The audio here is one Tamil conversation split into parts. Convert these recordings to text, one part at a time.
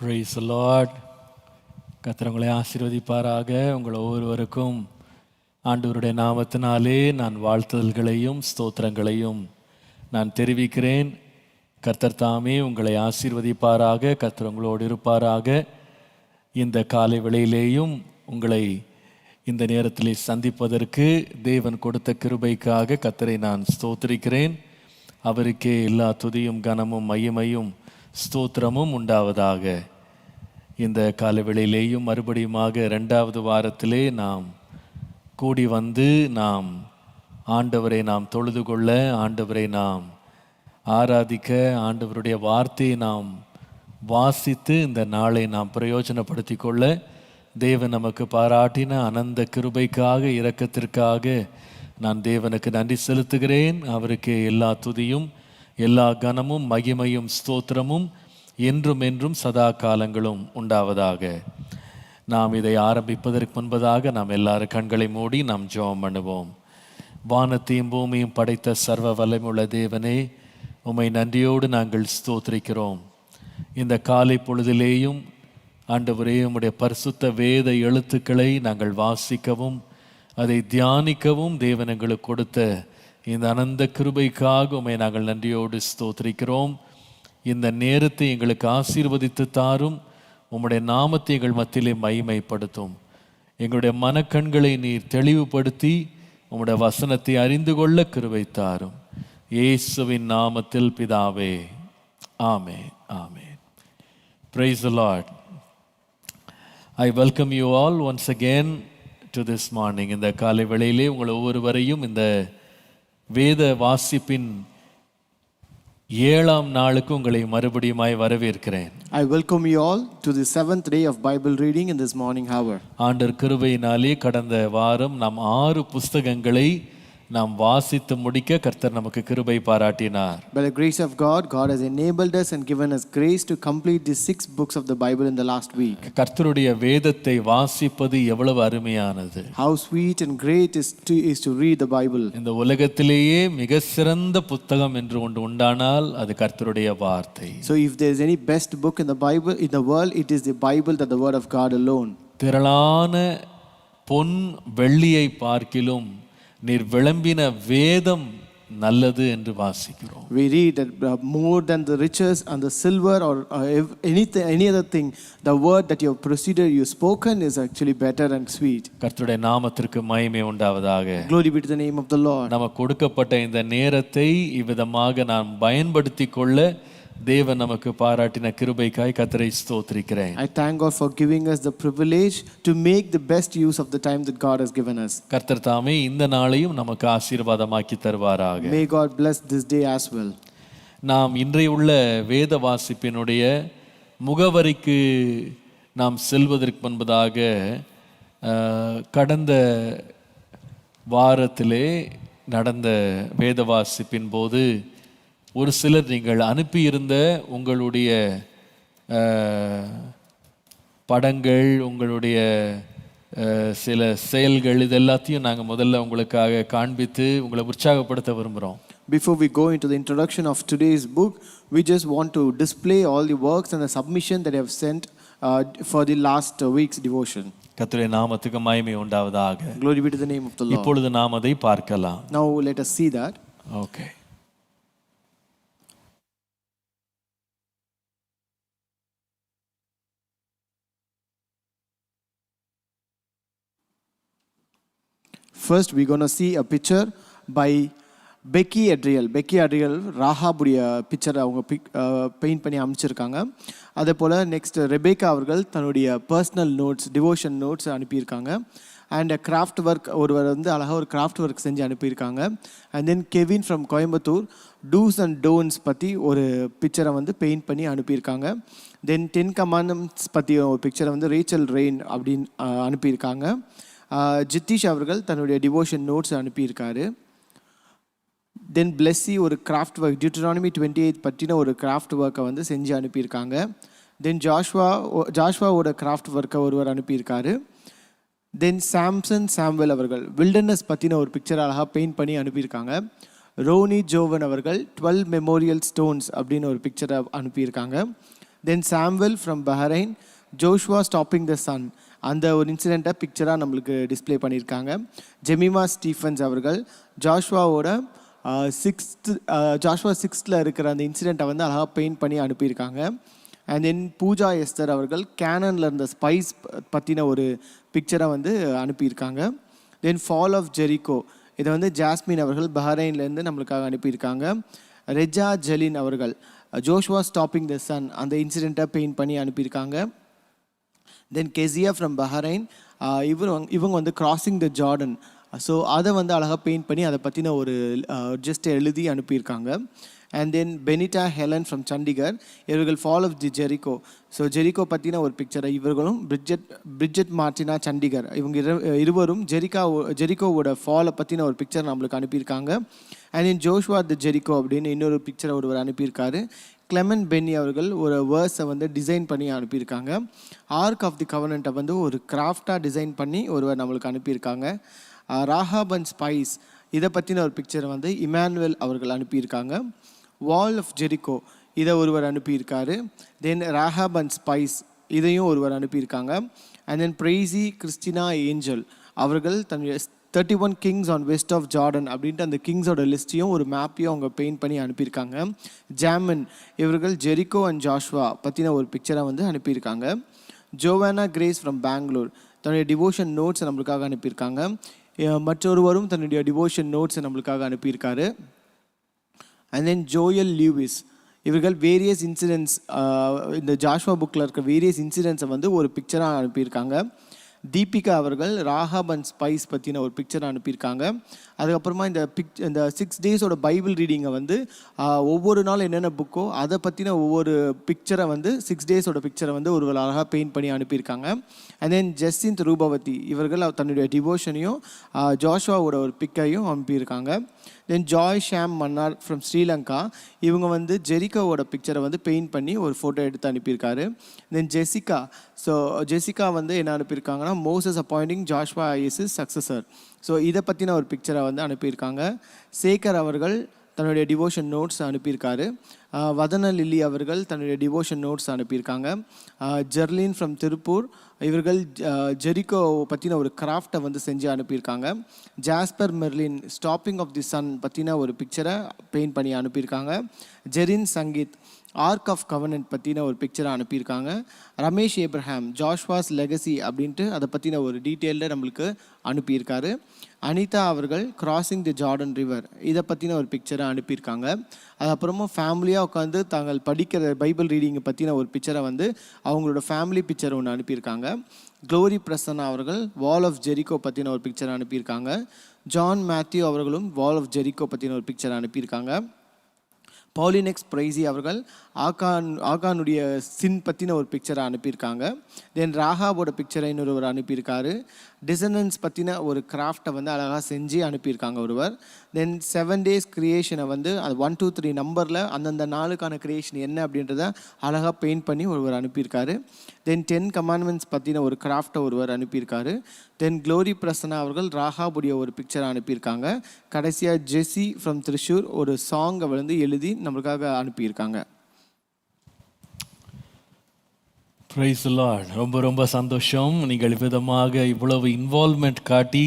Praise the Lord. கர்த்தர் உங்களை ஆசீர்வதிப்பாராக. உங்கள் ஒவ்வொருவருக்கும் ஆண்டவருடைய நாமத்தினாலே நான் வாழ்த்துதல்களையும் ஸ்தோத்திரங்களையும் நான் தெரிவிக்கிறேன். கர்த்தர் தாமே உங்களை ஆசீர்வதிப்பாராக. கர்த்தர் உங்களோடு இருப்பாராக. இந்த காலை வேளையிலேயும் உங்களை இந்த நேரத்திலே சந்திப்பதற்கு தேவன் கொடுத்த கிருபைக்காக கர்த்தரை நான் ஸ்தோத்திரிக்கிறேன். அவருக்கே எல்லா துதியும் கனமும் மகிமையும் ஸ்தோத்திரமும் உண்டாவதாக. இந்த காலவெளியிலேயும் மறுபடியுமாக 2வது வாரத்திலே நாம் கூடி வந்து நாம் ஆண்டவரை நாம் தொழுது கொள்ள, ஆண்டவரை நாம் ஆராதிக்க, ஆண்டவருடைய வார்த்தையை நாம் வாசித்து இந்த நாளை நாம் பிரயோஜனப்படுத்தி கொள்ள தேவன் நமக்கு பாராட்டின அனந்த கிருபைக்காக, இரக்கத்திற்காக நான் தேவனுக்கு நன்றி செலுத்துகிறேன். அவருக்கு எல்லா துதியும் எல்லா கனமும் மகிமையும் ஸ்தோத்திரமும் என்றும் என்றும் சதா காலங்களும் உண்டாவதாக. நாம் இதை ஆரம்பிப்பதற்கு முன்பதாக நாம் எல்லாரும் கண்களை மூடி நாம் ஜெபம் பண்ணுவோம். வானத்தையும் பூமியும் படைத்த சர்வ வல்லமையுள்ள தேவனே, உம்மை நன்றியோடு நாங்கள் ஸ்தோத்திரிக்கிறோம். இந்த காலை பொழுதிலேயும் ஆண்டவரே, உம்முடைய பரிசுத்த வேத எழுத்துக்களை நாங்கள் வாசிக்கவும் அதை தியானிக்கவும் தேவன் எங்களுக்கு கொடுத்த இந்த அனந்த கிருபைக்காக உம்மை நாங்கள் நன்றியோடு ஸ்தோத்திரிக்கிறோம். இந்த நேரத்தை எங்களுக்கு ஆசீர்வதித்து தாரும். உம்முடைய நாமத்தை எங்கள் மத்தியிலே மகிமைப்படுத்தும். எங்களுடைய மனக்கண்களை நீர் தெளிவுபடுத்தி உம்முடைய வசனத்தை அறிந்து கொள்ள கிருபை தாரும். இயேசுவின் நாமத்தில் பிதாவே, ஆமென், ஆமென். Praise the Lord. I welcome you all once again to this morning. இந்த காலை வேளையிலே உங்கள் ஒவ்வொருவரையும் இந்த வேத வாசிப்பின் 7ஆம் நாளுக்கு உங்களை மறுபடியுமாய் வரவேற்கிறேன். I welcome you all to the 7th day of Bible reading in this morning hour. ஆண்டவர் கிருபையினாலே கடந்த வாரம் நாம் 6 புஸ்தகங்களை நாம் வாசித்து முடிக்க கர்த்தர் நமக்கு கிருபை பாராட்டினார். By the grace of God, God has enabled us and given us grace to complete the 6 books of the Bible in the last week. கர்த்தருடைய வேதத்தை வாசிப்பது எவ்வளவு அருமையானது. How sweet and great is to read the Bible. இந்த உலகத்திலேயே மிக சிறந்த புத்தகம் என்று ஒன்று உண்டானால் அது கர்த்தருடைய வார்த்தை. So if there is any best book in the Bible in the world, it is the Bible, that the word of God alone. திரளான பொன் வெள்ளியை பார்க்கிலும் நீர் விளம்பின வேதம் நல்லது என்று வாசிக்கிறோம். We read that more than the riches and the silver or any other thing, the word that you have proceeded, you spoken is actually better and sweet. கர்த்தருடைய நாமத்திற்கு மகிமை உண்டாவதாக. Glory be to the name of the Lord. நமக்கு கொடுக்கப்பட்ட இந்த நேரத்தை இவ்விதமாக நாம் பயன்படுத்தி கொள்ள தேவன் நமக்கு பாராட்டின கிருபைக்காய் கர்த்தரை ஸ்தோத்திரிக்கிறேன். I thank God for giving us the privilege to make the best use of the time that God has given us. கர்த்தர் தாமே இந்த நாளையும் நமக்கு ஆசீர்வாதமாக்கி தருவாராக. May God bless this day as well. நாம் இன்றைய உள்ள வேத வாசிப்பினுடைய முகவரிக்கு நாம் செல்வதற்கு முன்பதாக கடந்த வாரத்திலே நடந்த வேத வாசிப்பின் போது ஒரு சிலர் நீங்கள் அனுப்பியிருந்த உங்களுடைய படங்கள், உங்களுடைய சில செயல்கள், இது எல்லாத்தையும் நாங்கள் முதல்ல உங்களுக்காக காண்பித்து உங்களை உற்சாகப்படுத்த விரும்புகிறோம். Before we go into the introduction of today's book, we just want to display all the works and the submission that I have sent for the last week's devotion. கர்த்தருடைய நாமத்துக்கு மகிமை உண்டாவதாக. Glory be to the name of the Lord. இப்பொழுது நாம் அதை பார்க்கலாம். Now let us see that. Okay. First, we're going to see a picture by Becky Adriel. Becky Adriel ராஹாபுடைய பிக்சரை அவங்க பெயிண்ட் பண்ணி அமைச்சிருக்காங்க. அதே போல் நெக்ஸ்ட் ரெபேக்கா அவர்கள் தன்னுடைய பர்சனல் நோட்ஸ், டிவோஷன் நோட்ஸ் அனுப்பியிருக்காங்க. அண்ட் கிராஃப்ட் ஒர்க் ஒருவர் வந்து அழகாக ஒரு கிராஃப்ட் ஒர்க் செஞ்சு அனுப்பியிருக்காங்க. And then Kevin from Coimbatore dos and don'ts பற்றி ஒரு பிக்சரை வந்து பெயிண்ட் பண்ணி அனுப்பியிருக்காங்க. தென் 10 கமாண்ட்மெண்ட்ஸ் பற்றி ஒரு பிக்சரை வந்து ரேச்சல் ரெயின் அப்படின்னு அனுப்பியிருக்காங்க. ஜித்தீஷ் அவர்கள் தன்னுடைய டிவோஷன் நோட்ஸ் அனுப்பியிருக்காரு. தென் பிளெஸ்ஸி ஒரு கிராஃப்ட் ஒர்க், டியூட்டரானமி 28 பற்றின ஒரு கிராஃப்ட் ஒர்க்கை வந்து செஞ்சு அனுப்பியிருக்காங்க. தென் ஜாஷ்வாவோட கிராஃப்ட் ஒர்க்கை ஒருவர் அனுப்பியிருக்காரு. தென் சாம்வெல் அவர்கள் வில்டர்னஸ் பற்றின ஒரு பிக்சர் அழகாக பெயிண்ட் பண்ணி அனுப்பியிருக்காங்க. ரோனி ஜோவன் அவர்கள் 12 மெமோரியல் ஸ்டோன்ஸ் அப்படின்னு ஒரு பிக்சரை அனுப்பியிருக்காங்க. Then Samuel from Bahrain, Joshua stopping the sun, அந்த ஒரு இன்சிடெண்ட்டை பிக்சராக நம்மளுக்கு டிஸ்ப்ளே பண்ணியிருக்காங்க. ஜெமிமா ஸ்டீஃபன்ஸ் அவர்கள் ஜாஷ்வாவோட ஜாஷ்வா 6th இருக்கிற அந்த இன்சிடெண்ட்டை வந்து அழகாக பெயிண்ட் பண்ணி அனுப்பியிருக்காங்க. அண்ட் தென் பூஜா எஸ்தர் அவர்கள் கேனனில் இருந்த ஸ்பைஸ் பற்றின ஒரு பிக்சரை வந்து அனுப்பியிருக்காங்க. தென் ஃபால் ஆஃப் ஜெரிகோ, இதை வந்து ஜாஸ்மின் அவர்கள் பஹரைன்லேருந்து நம்மளுக்காக அனுப்பியிருக்காங்க. ரெஜா ஜெலின் அவர்கள் ஜோஷுவா ஸ்டாப்பிங் த சன், அந்த இன்சிடெண்ட்டை பெயிண்ட் பண்ணி அனுப்பியிருக்காங்க. தென் கெசியா ஃப்ரம் பஹரைன், இவங்க வந்து கிராசிங் த ஜார்டன், ஸோ அதை வந்து அழகாக பெயிண்ட் பண்ணி அதை பற்றின ஒரு ஜஸ்ட் எழுதி அனுப்பியிருக்காங்க. And then Benita Helen from Chandigarh, இவர்கள் fall of the Jericho, so Jericho பற்றின ஒரு பிக்சரை இவர்களும் பிரிட்ஜெட் மார்டினா சண்டிகர், இவங்க இருவரும் ஜெரிகோவோட ஃபாலை பற்றின ஒரு பிக்சர் நம்மளுக்கு அனுப்பியிருக்காங்க. And then Joshua the Jericho அப்படின்னு இன்னொரு பிக்சரை ஒருவர் அனுப்பியிருக்காரு. கிளெமன் பென்னி அவர்கள் ஒரு வேர்ஸை வந்து டிசைன் பண்ணி அனுப்பியிருக்காங்க. ஆர்க் ஆஃப் தி கவர்னண்ட்டை வந்து ஒரு கிராஃப்டாக டிசைன் பண்ணி ஒருவர் நம்மளுக்கு அனுப்பியிருக்காங்க. ராஹாப் அண்ட் ஸ்பைஸ், இதை பற்றின ஒரு பிக்சரை வந்து இமானுவேல் அவர்கள் அனுப்பியிருக்காங்க. வால் ஆஃப் ஜெரிகோ, இதை ஒருவர் அனுப்பியிருக்காரு. தென் ராஹாப் அண்ட் ஸ்பைஸ், இதையும் ஒருவர் அனுப்பியிருக்காங்க. And then Prisci Christina Angel அவர்கள் தன்னுடைய 31 kings on west of Jordan அப்படின்ட்டு அந்த கிங்ஸோட லிஸ்ட்டையும் ஒரு மேப்பையும் அவங்க பெயிண்ட் பண்ணி அனுப்பியிருக்காங்க. ஜாமன் இவர்கள் ஜெரிகோ அண்ட் ஜாஷ்வா பற்றின ஒரு பிக்சரை வந்து அனுப்பியிருக்காங்க. ஜோவானா கிரேஸ் ஃப்ரம் பெங்களூர் தன்னுடைய டிவோஷன் நோட்ஸை நம்மளுக்காக அனுப்பியிருக்காங்க. மற்றொருவரும் தன்னுடைய டிவோஷன் நோட்ஸை நம்மளுக்காக அனுப்பியிருக்காரு. அண்ட் தென் ஜோயல் லியூவிஸ், இவர்கள் வேரியஸ் இன்சிடென்ட்ஸ், இந்த ஜாஷ்வா புக்கில் இருக்க வேரியஸ் இன்சிடென்ட்ஸை வந்து ஒரு பிக்சராக அனுப்பியிருக்காங்க. தீபிகா அவர்கள் ராஹாப் அண்ட் ஸ்பைஸ் பற்றின ஒரு பிக்சர் அனுப்பியிருக்காங்க. அதுக்கப்புறமா இந்த 6 டேஸோட பைபிள் ரீடிங்கை வந்து ஒவ்வொரு நாள் என்னென்ன புக்கோ அதை பற்றின ஒவ்வொரு பிக்சரை வந்து 6 டேஸோட பிக்சரை வந்து ஒரு அழகாக பெயிண்ட் பண்ணி அனுப்பியிருக்காங்க. அண்ட் தென் ஜஸ்டின் ரூபவதி இவர்கள் தன்னுடைய டிவோஷனையும் ஜோஷுவாவோட ஒரு பிக்கையும் அனுப்பியிருக்காங்க. தென் ஜாய் ஷாம் மன்னார் ஃப்ரம் ஸ்ரீலங்கா, இவங்க வந்து ஜெரிகோவோட பிக்சரை வந்து பெயிண்ட் பண்ணி ஒரு ஃபோட்டோ எடுத்து அனுப்பியிருக்காரு. தென் ஜெசிகா வந்து என்ன அனுப்பியிருக்காங்கன்னா Moses appointing Joshua is successor, so இதை பற்றின ஒரு பிக்சரை வந்து அனுப்பியிருக்காங்க. சேகர் அவர்கள் தன்னுடைய டிவோஷன் நோட்ஸ் அனுப்பியிருக்காரு. வதன லில்லி அவர்கள் தன்னுடைய டிவோஷன் நோட்ஸ் அனுப்பியிருக்காங்க. ஜெர்லின் ஃப்ரம் திருப்பூர், இவர்கள் ஜெரிகோ பற்றின ஒரு கிராஃப்டை வந்து செஞ்சு அனுப்பியிருக்காங்க. Jasper Merlin stopping of the sun பற்றின ஒரு பிக்சரை பெயிண்ட் பண்ணி அனுப்பியிருக்காங்க. Jerin Sangeeth ark of covenant பற்றின ஒரு பிக்சரை அனுப்பியிருக்காங்க. ரமேஷ் ஏப்ரஹாம் ஜாஷ்வாஸ் லெகசி அப்படின்ட்டு அதை பற்றின ஒரு டீட்டெயிலில் நம்மளுக்கு அனுப்பியிருக்காரு. அனிதா அவர்கள் கிராசிங் தி ஜார்டன் ரிவர், இதை பற்றின ஒரு பிக்சரை அனுப்பியிருக்காங்க. அதுக்கப்புறமா ஃபேமிலியாக உட்காந்து தாங்கள் படிக்கிற பைபிள் ரீடிங்கை பற்றின ஒரு பிக்சரை வந்து அவங்களோட ஃபேமிலி பிக்சர் ஒன்று அனுப்பியிருக்காங்க. க்ளோரி பிரசன்னா அவர்கள் வால் ஆஃப் ஜெரிகோ பற்றின ஒரு பிக்சரை அனுப்பியிருக்காங்க. ஜான் மேத்யூ அவர்களும் வால் ஆஃப் ஜெரிகோ பற்றின ஒரு பிக்சரை அனுப்பியிருக்காங்க. பாலினெக்ஸ் பிரைசி அவர்கள் ஆகானுடைய சின் பற்றின ஒரு பிக்சரை அனுப்பியிருக்காங்க. தென் ராகாவோட பிக்சரை இன்னொருவர் அனுப்பியிருக்காரு. டிசனன்ஸ் பற்றின ஒரு கிராஃப்டை வந்து அழகாக செஞ்சு அனுப்பியிருக்காங்க ஒருவர். தென் 7 days கிரியேஷனை வந்து அது 1, 2, 3 நம்பரில் அந்தந்த நாளுக்கான கிரியேஷன் என்ன அப்படின்றத அழகாக பெயிண்ட் பண்ணி ஒருவர் அனுப்பியிருக்காரு. தென் 10 commandments பற்றின ஒரு கிராஃப்டை ஒருவர் அனுப்பியிருக்காரு. தென் க்ளோரி பிரசன்னா அவர்கள் ராகாபுடைய ஒரு பிக்சரை அனுப்பியிருக்காங்க. கடைசியாக ஜெஸி ஃப்ரம் திருஷூர் ஒரு சாங்கை வந்து எழுதி நம்மளுக்காக அனுப்பியிருக்காங்க. Praise the Lord. ரொம்ப ரொம்ப சந்தோஷம். நீங்கள் விதமாக இவ்வளவு இன்வால்வ்மெண்ட் காட்டி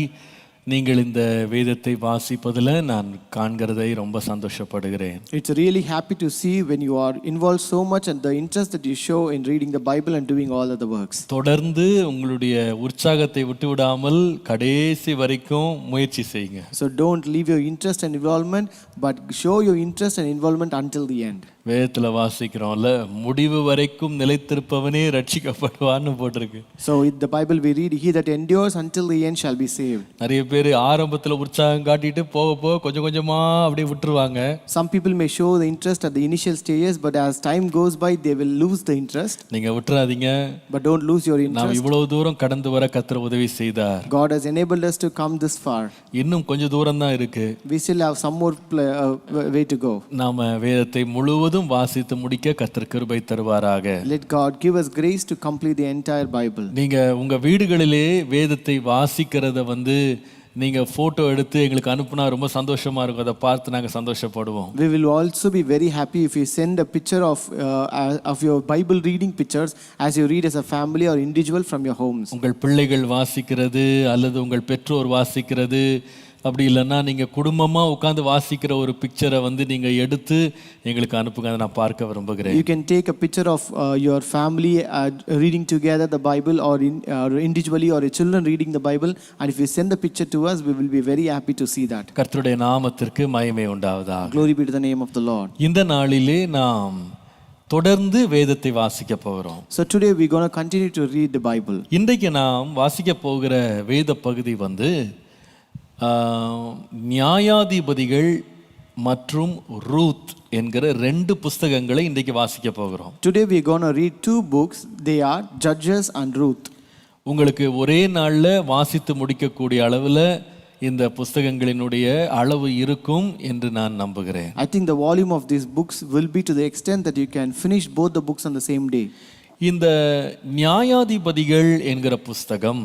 நீங்கள் இந்த வேதத்தை வாசிப்பதில் நான் காண்கிறதை ரொம்ப சந்தோஷப்படுகிறேன். It's really happy to see when you are involved so much and the interest that you show in reading the Bible and doing all other works. தொடர்ந்து உங்களுடைய உற்சாகத்தை விட்டுவிடாமல் கடைசி வரைக்கும் முயற்சி செய்யுங்க. So don't leave your interest and involvement, but show your interest and involvement until the end. வேதத்தில் வாசிக்கிறோம்ல, முடிவு வரைக்கும் நிலைத்திருப்பவனே ரட்சிக்கப்படுவான்னு போட்டிருக்கு. So in the Bible we read, he that endures until the end shall be saved. நிறைய பேர் ஆரம்பத்தில் உற்சாகம் காட்டிட்டு போக போக கொஞ்சம் கொஞ்சமா அப்படியே விட்டுருவாங்க. Some people may show the interest at the initial stages, but as time goes by they will lose the interest. நீங்க விட்டுறாதீங்க. But don't lose your interest. நாம் இவ்வளவு தூரம் கடந்து வர கர்த்தர் உதவி செய்தார். God has enabled us to come this far. இன்னும் கொஞ்சம் தூரம் தான் இருக்கு. We still have some more way to go. நாம வேதத்தை முழுவதும் வாசித்து முடிக்க கர்த்தர் கிருபை தருவாராக. Let God give us grace to complete the entire Bible. நீங்க உங்க வீடுகளிலே வேதத்தை வாசிக்கிறத வந்து நீங்க போட்டோ எடுத்து எங்களுக்கு அனுப்புனா ரொம்ப சந்தோஷமா இருக்கும். அதை பார்த்து நாங்க சந்தோஷப்படுவோம். We will also be very happy if you send a picture of your Bible reading pictures as you read as a family or individual from your homes. உங்கள் பிள்ளைகள் வாசிக்கிறது அல்லது உங்கள் பெற்றோர் வாசிக்கிறது, அப்படி இல்லைன்னா நீங்க குடும்பமா உட்கார்ந்து வாசிக்கிற ஒரு பிக்சரை வந்து நீங்க எடுத்து எங்களுக்கு அனுப்புங்க. அதை நான் பார்க்க விரும்புகிறேன். You can take a picture of your family reading together the Bible, or individually, or your children reading the Bible, and if you send the picture to us, we will be very happy to see that. கர்த்தருடைய நாமத்திற்கு மகிமை உண்டாவதாக. Glory be to the name of the Lord. இந்த நாளிலே நாம் தொடர்ந்து வேதத்தை வாசிக்க போகிறோம். So today we're going to continue to read the Bible. இன்றைக்கு நாம் வாசிக்க போகிற வேத பகுதி வந்து நியாயாதிபதிகள் மற்றும் ரூத் என்கிற 2 புஸ்தகங்களை இன்றைக்கு வாசிக்க போகிறோம். Today we're going to read 2 books. They are Judges and Ruth. உங்களுக்கு ஒரே நாளில் வாசித்து முடிக்கக்கூடிய அளவில் இந்த புஸ்தகங்களினுடைய அளவு இருக்கும் என்று நான் நம்புகிறேன். I think the volume of these books will be to the extent that you can finish both the books on the same day. இந்த நியாயாதிபதிகள் என்கிற புஸ்தகம்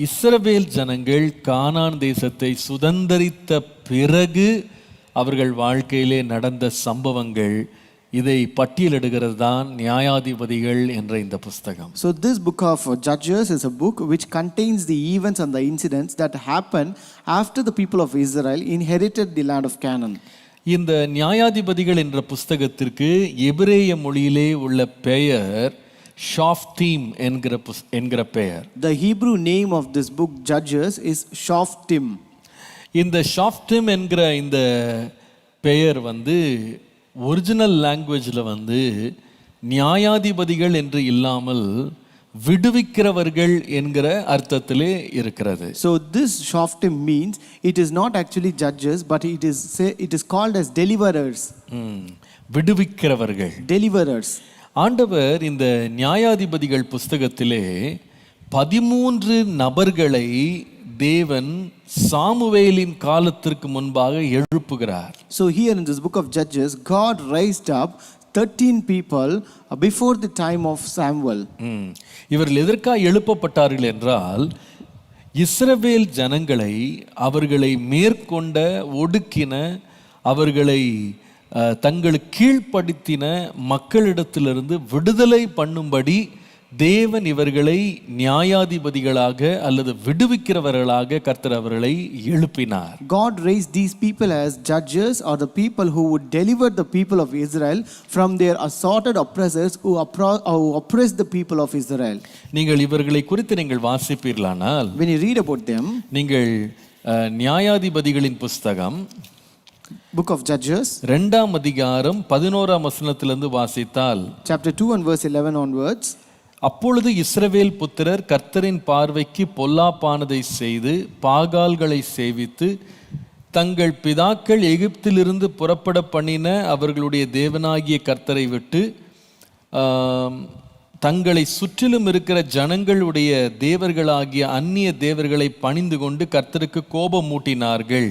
இஸ்ரவேல் ஜனங்கள் கானான் தேசத்தை சுதந்தரித்த பிறகு அவர்கள் வாழ்க்கையிலே நடந்த சம்பவங்கள், இதை பட்டியலிடுகிறது தான் நியாயாதிபதிகள் என்ற இந்த புஸ்தகம். So this book of Judges is a book which contains the events and the incidents that happened after the people of Israel inherited the land of Canaan. இந்த நியாயாதிபதிகள் என்ற புஸ்தகத்திற்கு எபிரேய மொழியிலே உள்ள பெயர் ஷாஃப்தீம் என்கிற பெயர். The Hebrew name of this book Judges is Shoftim. இந்த ஷாஃப்டிம் என்கிற இந்த பெயர் வந்து ஒரிஜினல் லாங்குவேஜில் வந்து நியாயாதிபதிகள் என்று இல்லாமல் விடுவிக்கிறவர்கள் என்கிற அர்த்தத்திலே இருக்கிறது. So this Shoftim means it is not actually judges, but it is called as deliverers. விடுவிக்கிறவர்கள், deliverers. ஆண்டவர் இந்த நியாயாதிபதிகள் புஸ்தகத்திலே 13 நபர்களை தேவன் சாமுவேலின் காலத்திற்கு முன்பாக எழுப்புகிறார். So here in this book of Judges, God raised up 13 people before the time of Samuel. இவர்கள் எதற்காக எழுப்பப்பட்டார்கள் என்றால், இஸ்ரவேல் ஜனங்களை அவர்களை மேற்கொண்ட ஒடுக்கின, அவர்களை தங்களுக்கு கீழ்ப்படுத்தின மக்களிடத்திலிருந்து விடுதலை பண்ணும்படி தேவன் இவர்களை நியாயாதிபதிகளாக அல்லது விடுவிக்கிறவர்களாக கர்த்தர் அவர்களை எழுப்பினார். God raised these people as judges, or the people who would deliver the people of Israel from their assaulted oppressors who oppressed the people of Israel. நீங்கள் இவர்களை குறித்து நீங்கள் வாசிப்பீர்களானால், when you read about them, நீங்கள் நியாயாதிபதிகளின் புஸ்தகம் book of Judges 2ஆம் அதிகாரம் 11ஆம் வசனத்திலிருந்து வாசித்தால், chapter 2 and verse 11 onwards, அப்பொழுது இஸ்ரவேல் புத்திரர் கர்த்தரின் பார்வைக்கு பொல்லாப்பானதை செய்து பாகால்களை சேவித்து தங்கள் பிதாக்கள் எகிப்திலிருந்து புறப்பட பண்ணின அவர்களுடைய தேவனாகிய கர்த்தரை விட்டு தங்களை சுற்றிலும் இருக்கிற ஜனங்களுடைய தேவர்களாகிய அந்நிய தேவர்களை பணிந்து கொண்டு கர்த்தருக்கு கோபம் மூட்டினார்கள்.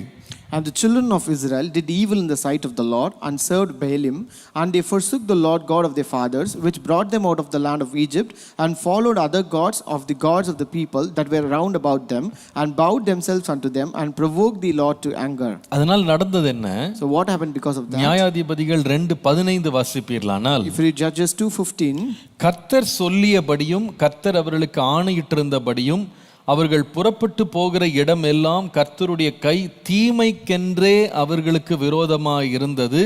And the children of Israel did evil in the sight of the Lord and served Baalim, and they forsook the Lord God of their fathers, which brought them out of the land of Egypt, and followed other gods of the gods of the people that were round about them, and bowed themselves unto them, and provoked the Lord to anger. அதனால் நடந்தது என்ன? So what happened because of that? நியாயாதிபதிகள் 2:15 வாசிப்பீர்களானால், if you read Judges 2:15, கர்த்தர் சொல்லியபடியும் கர்த்தர் அவர்களுக்கு ஆணையிட்டிருந்தபடியும் அவர்கள் புறப்பட்டு போகிற இடமெல்லாம் கர்த்தருடைய கை தீமைக்கென்றே அவர்களுக்கு விரோதமாய் இருந்தது,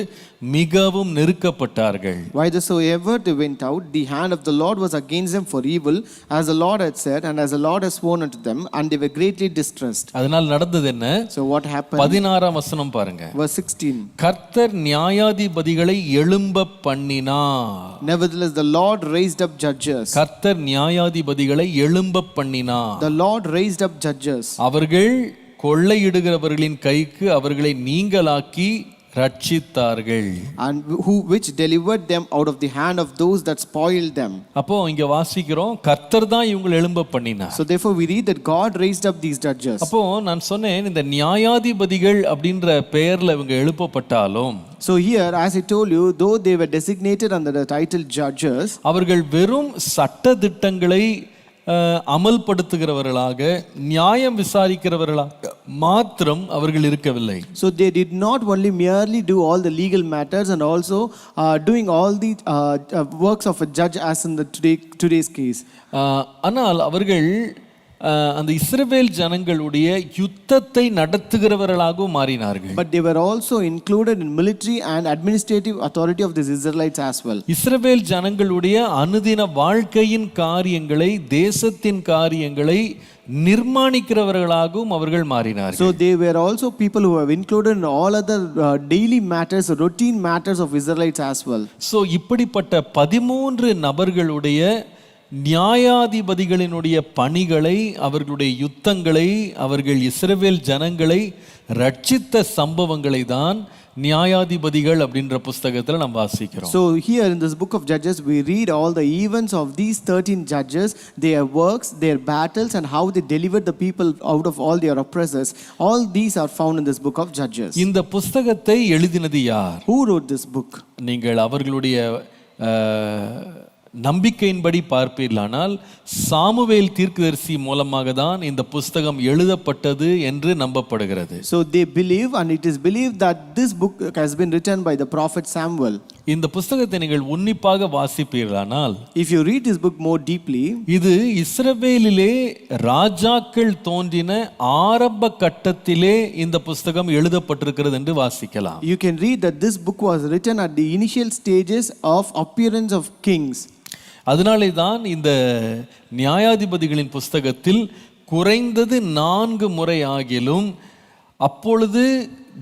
மிகவும் நெருக்கப்பட்டார்கள். Whithersoever they went out, the hand of the Lord was against them for evil, as the Lord had said, and as the Lord had sworn unto them, and they were greatly distressed. அதனால் நடந்தது என்ன? So what happened? 16ஆம் வசனம் பாருங்க. Verse 16. கர்த்தர் நியாயாதிபதிகளை எழும்ப பண்ணினார். Nevertheless the Lord raised up judges. கர்த்தர் நியாயாதிபதிகளை எழும்ப பண்ணினார். The Lord raised up judges. அவர்கள் கொள்ளையிடுகிறவர்களின் கைக்கு அவர்களை நீங்களாக்கி ரட்சித்தார்கள். And which delivered them out of the hand of those that spoiled them. அப்போ இங்க வாசிக்கிறோம், கர்த்தர் தான் இவங்களை எழும்ப பண்ணினார். So therefore we read that God raised up these judges. அப்போ நான் சொன்னேன், இந்த நியாயாதிபதிகள் அப்படின்ற பெயர்ல இவங்க எழுப்பப்பட்டாலும், so here as I told you, though they were designated under the title judges, அவர்கள் வெறும் சட்ட திட்டங்களை அமல்படுத்துகிறவர்களாக நியாயம் விசாரிக்கிறவர்களாக மாத்திரம் அவர்கள் இருக்கவில்லை. So they did not only merely do all the legal matters and also doing all the works of a judge as in the today's case. ஆனால் அவர்கள் அந்த இஸ்ரவேல் ஜனங்களுடைய யுத்தத்தை நடத்துகிறவர்களாகவும் மாறினார்கள். But they were also included in military and administrative authority of the Israelites as well. இஸ்ரவேல் ஜனங்களுடைய அனுதின வாழ்க்கையின் காரியங்களை, தேசத்தின் காரியங்களை நிர்மாணிக்கிறவர்களாகவும் அவர்கள் மாறினார்கள். So they were also people who have included in all other daily matters, routine matters of Israelites as well. So இப்படிப்பட்ட 13 நபர்களுடைய நியாயாதிபதிகளினுடைய பணிகளை, அவர்களுடைய யுத்தங்களை, அவர்கள் இஸ்ரவேல் ஜனங்களை ரட்சித்த சம்பவங்களை தான் நியாயாதிபதிகள் அப்படின்ற புஸ்தகத்தில் நாம் வாசிக்கிறோம். So here in this book of Judges we read all the events of these 13 judges, their works, their battles and how they delivered the people out of all their oppressors. All these are found in this book of Judges. இந்த புஸ்தகத்தை எழுதினது யார்? Who wrote this book? நீங்கள் அவர்களுடைய நம்பிக்கையின்படி பார்ப்பீர்களானால் சாமுவேல் தீர்க்கதரிசி மூலமாக தான் இந்த புஸ்தகம் எழுதப்பட்டது என்று நம்பப்படுகிறது. So they believe and it is believed that this book has been written by the prophet Samuel. இந்த புஸ்தகத்தை நீங்கள் உன்னிப்பாக வாசிப்பீர்களானால், if you read this book more deeply, இது இஸ்ரவேலிலே ராஜாக்கள் தோன்றின ஆரம்ப கட்டத்திலே இந்த புஸ்தகம் எழுதப்பட்டிருக்கிறது என்று வாசிக்கலாம். You can read that this book was written at the initial stages of appearance of kings. அதனாலே தான் இந்த நியாயாதிபதிகளின் புஸ்தகத்தில் குறைந்தது 4 முறை ஆகிலும் அப்பொழுது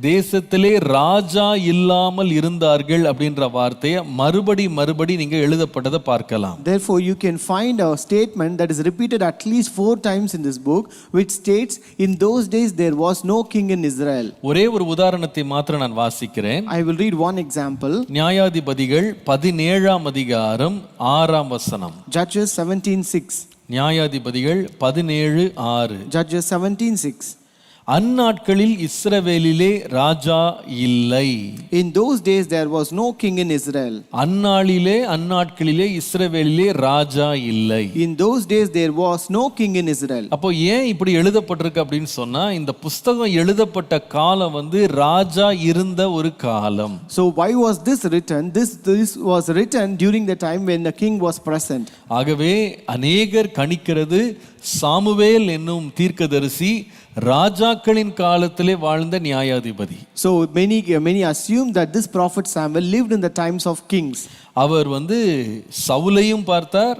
தேசத்திலே ராஜா இல்லாமல் இருந்தார்கள் அப்படின்ற வார்த்தையை மறுபடி நீங்க எழுதப்பட்டதை பார்க்கலாம். Therefore you can find a statement that is repeated at least 4 times in this book which states in those days there was no king in Israel. ஒரே ஒரு உதாரணத்தை மாத்திரம் நான் வாசிக்கிறேன். I will read one example. நியாயாதிபதிகள் 17ஆம் அதிகாரம் 6ஆம் வசனம். Judges 17:6. நியாயாதிபதிகள் 17:6. Judges 17:6. அந்நாட்களில் இஸ்ரவேலிலே ராஜா இல்லை. In those days there was no king in Israel. அந்நாட்களிலே இஸ்ரவேலிலே ராஜா இல்லை. In those days there was no king in Israel. அப்போ ஏன் இப்படி எழுதப்பட்டிருக்கு அப்படின்னு சொன்னா, இந்த புஸ்தகம் எழுதப்பட்ட காலம் வந்து ராஜா இருந்த ஒரு காலம். So why was this written? This was written during the time when the king was present. ஆகவே அநேகர் கணிக்கிறது சாமுவேல் என்னும் தீர்க்கதரிசி ராஜாக்களின் காலத்திலே வாழ்ந்த நியாயாதிபதி. So many assume that this prophet Samuel lived in the times of kings. அவர் வந்து சவுலையும் பார்த்தார்,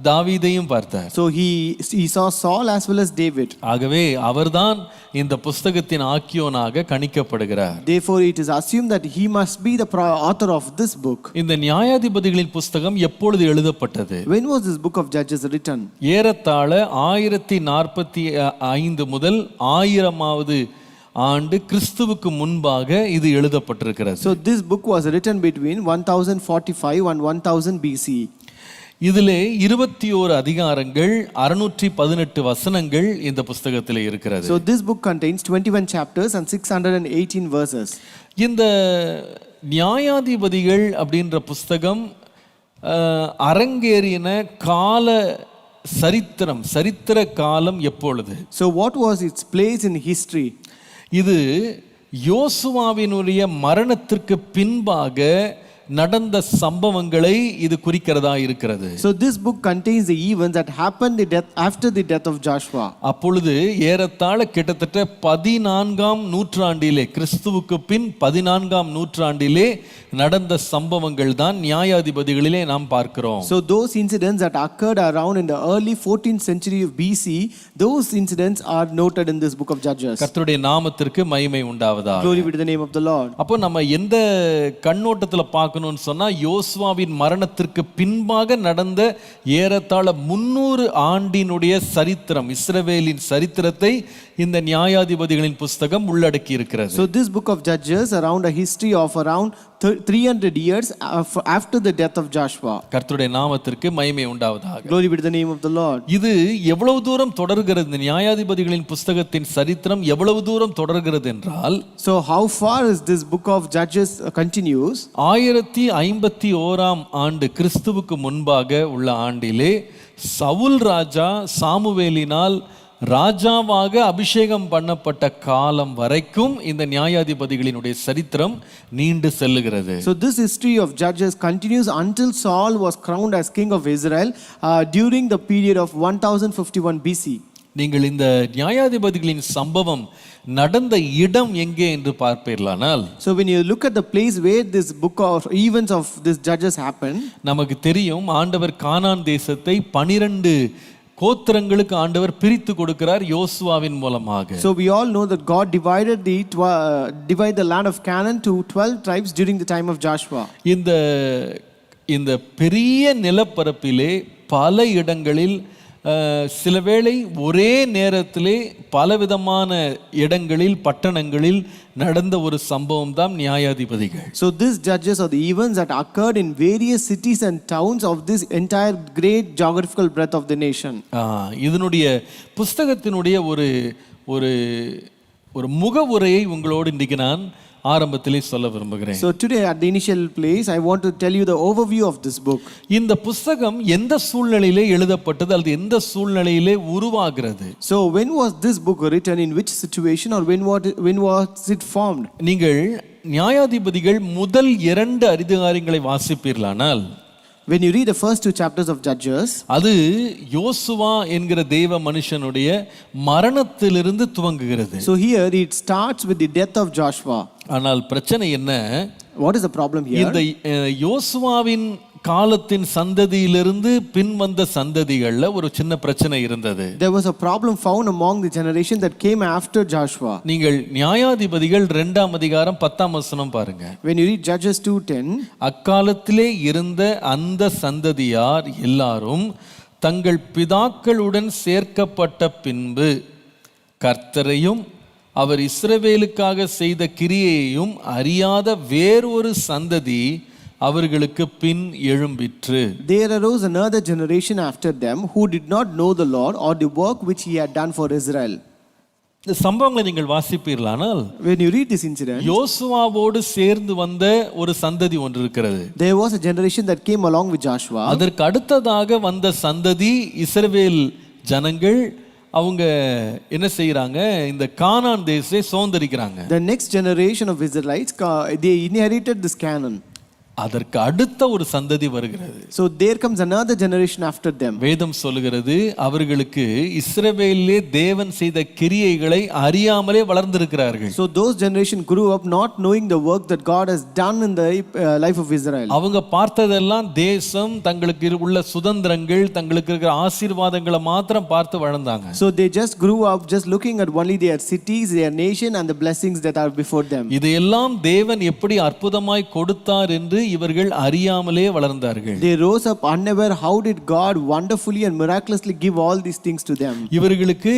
தாவீதையும் பார்த்தார். So he saw Saul as well as David. ஆகவே அவர்தான் இந்த புஸ்தகத்தின் ஆக்கியோனாக கணிக்கப்படுகிறார். Therefore it is assumed that he must be the author of this book. இந்த நியாயாதிபதிகளின் புஸ்தகம் எப்பொழுது எழுதப்பட்டது? When was this book of Judges written? ஏறத்தாழ 1045 முதல் 1000வது ஆண்டு கிறிஸ்துவுக்கு முன்பாக இது எழுதப்பட்டிருக்கிறது. So this book was written between 1045 and 1000 BC. இதிலே 21 அதிகாரங்கள் 618 வசனங்கள் இந்த புஸ்தகத்தில் இருக்கிறது. So this book contains 21 chapters and 618 verses. இந்த நியாயாதிபதிகள் அப்படின்ற புஸ்தகம் அரங்கேறின கால சரித்திர காலம் எப்பொழுது? So what was its place in history? இது யோசுவாவினுடைய மரணத்திற்கு பின்பாக நடந்த சம்பவங்களை இது குறிக்கிறதா இருக்கிறது. So this book contains the events that happened after the death of Joshua. அப்பொழுது ஏறத்தாழ கிட்டத்தட்ட 14ஆம் நூற்றாண்டிலே, கிறிஸ்துவுக்கு பின் 14ஆம் நூற்றாண்டிலே நடந்த சம்பவங்கள் தான் நியாயாதிபதிகளிலே நாம் பார்க்கிறோம். So those incidents that occurred around in the early 14th century of BC, those incidents are noted in this book of Judges. கர்த்தருடைய நாமத்திற்கு மகிமை உண்டாவதாக. Glory be to the name of the Lord. அப்போ நம்ம எந்த கண்ணோட்டத்துல பார்க்கணும்னு சொன்னா, யோசுவாவின் மரணத்திற்கு பின்பாக நடந்த ஏறத்தாழ 300 ஆண்டினுடைய சரித்திரம், இஸ்ரவேலின் சரித்திரத்தை இந்த நியாயாதிபதிகளின் புஸ்தகம் உள்ளடக்கி இருக்கிறது. So this book of Judges around a history of around 300 years after the death of Joshua. கர்த்தருடைய நாமத்திற்கு மகிமை உண்டாவதாக. Glory be to the name of the Lord. இது எவ்வளவு தூரம் தொடர்கிறது, இந்த நியாயாதிபதிகளின் புஸ்தகத்தின் சரித்திரம் எவ்வளவு தூரம் தொடர்கிறது என்றால், so how far is this book of Judges continues? 1051ஆம் ஆண்டு கிறிஸ்துவுக்கு முன்பாக உள்ள ஆண்டிலே சவுல் ராஜா சாமுவேலினால் ராஜாவாக அபிஷேகம் பண்ணப்பட்ட காலம் வரைக்கும் இந்த நியாயாதிபதிகளினுடைய சரித்திரம் நீண்டு செல்லுகிறது. So this history of Judges continues until Saul was crowned as king of Israel during the period of 1051 BC. நீங்கள் இந்த நியாயாதிபதிகளின் சம்பவம் நடந்த இடம் எங்கே என்று பார்ப்பீர்களானால், So when you look at the place where this book of events of this Judges happened, நமக்கு தெரியும் ஆண்டவர் கானான் தேசத்தை 12 கோத்திரங்களுக்கு ஆண்டவர் பிரித்து கொடுக்கிறார் யோசுவாவின் மூலமாக. so we all know that God divided the land of Canaan to 12 tribes during the time of Joshua. இந்த பெரிய நிலப்பரப்பிலே பல இடங்களில் சில வேளை ஒரே நேரத்திலே பலவிதமான இடங்களில் பட்டணங்களில் நடந்த ஒரு சம்பவம் தான் நியாயாதிபதிகள். So these Judges are the events that occurred in various cities and towns of this entire great geographical breadth of the nation. இதனுடைய புஸ்தகத்தினுடைய ஒரு ஒரு ஒரு முகவுரையை உங்களோடு இன்றைக்கு நான் ஆரம்பத்திலே சொல்ல விரும்புகிறேன். So today at the initial place I want to tell you the overview of this book. இந்த புஸ்தகம் எந்த சூழ்நிலையிலே எழுதப்பட்டது அல்லது எந்த சூழ்நிலையிலே உருவாகிறது? So when was this book written, in which situation, or when was it formed? நீங்கள் நியாயாதிபதிகள் முதல் 2 அதிகாரங்களை வாசிப்பீர்களானால், when you read the first 2 chapters of Judges, அது யோசுவா என்கிற தேவ மனுஷனுடைய மரணத்திலிருந்து துவங்குகிறது. so here it starts with the death of Joshua. ஆனால் பிரச்சனை என்ன? What is the problem here? இந்த யோசுவாவின் காலத்தின் சந்ததியிலிருந்து பின் வந்த சந்ததிகள்ல ஒரு சின்ன பிரச்சனை இருந்தது. There was a problem found among the generation that came after Joshua. நீங்கள் நியாயாதிபதிகள் 2ஆம் அதிகாரம் 10ஆம் வசனம் பாருங்க. When you read Judges 2:10, அக்காலத்திலே இருந்த அந்த சந்ததியார் எல்லாரும் தங்கள் பிதாக்களுடன் சேர்க்கப்பட்ட பின்பு கர்த்தரையும் அவர் இஸ்ரவேலுக்காக செய்த கிரியையையும் அறியாத வேறொரு சந்ததி அவர்களுக்கு பின் எழும்பிற்று. There arose another generation after them who did not know the Lord or the work which he had done for Israel. இந்த சம்பவங்களை நீங்கள் வாசிப்பீர்களானால், when you read this incident, யோசுவாவோடு சேர்ந்து வந்த ஒரு சந்ததி ஒன்று இருக்கிறது. there was a generation that came along with Joshua. அதற்கு அடுத்ததாக வந்த சந்ததி இஸ்ரவேல் ஜனங்கள் அவங்க என்ன செய்யறாங்க? இந்த கானான் தேசத்தை சுதந்தரிக்கிறாங்க. The next generation of Israelites, they inherited this Canaan. அதற்கு அடுத்த ஒரு சந்ததி வருகிறது. So there comes another generation after them. வேதம் சொல்லுகிறது அவர்களுக்கு இஸ்ரவேலிலே தேவன் செய்த கிரியைகளை அறியாமலே வளர்ந்திருக்கிறார்கள். So those generation grew up not knowing the work that God has done in the life of Israel. அவங்க பார்த்ததெல்லாம் தேசம், தங்களுக்கு உள்ள சுதந்திரங்கள், தங்களுக்கு இருக்கிற ஆசீர்வாதங்களை மாத்திரம் பார்த்து வளர்ந்தாங்க. So they just grew up just looking at only their cities, their nation and the blessings that are before them. இதையெல்லாம் தேவன் எப்படி அற்புதமாய் கொடுத்தார் என்று இவர்கள் அறியாமலே வளர்ந்தார்கள். They rose up unaware how did God wonderfully and miraculously give all these things to them. இவர்களுக்கு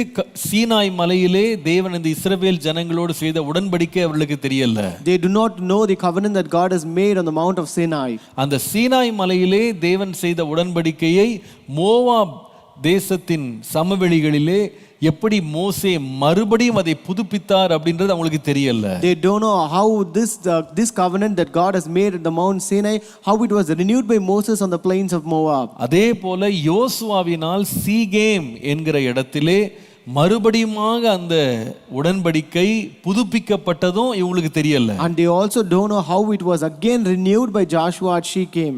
சீனாய் மலையிலே தேவன் இந்த இஸ்ரவேல் ஜனங்களோடு செய்த உடன்படிக்கை அவர்களுக்கு தெரியல. They do not know the covenant that God has made on the Mount of Sinai. அந்த சீனாய் மலையிலே தேவன் செய்த உடன்படிக்கையை மோவாப் தேசத்தின் சமவெளிகளிலே எப்படி மோசே மறுபடியும் அதை புதுப்பித்தார் அப்படின்றது அவங்களுக்கு தெரியல. They don't know how this covenant that God has made at the Mount Sinai, how it was renewed by Moses on the plains of Moab. அதே போல யோசுவாவினால் சீகேம் என்கிற இடத்திலே மறுபடியுமாக அந்த உடன்படிக்கை புதுப்பிக்கப்பட்டதும் இவங்களுக்கு தெரியல. And they also don't know how it was again renewed by Joshua at Shechem.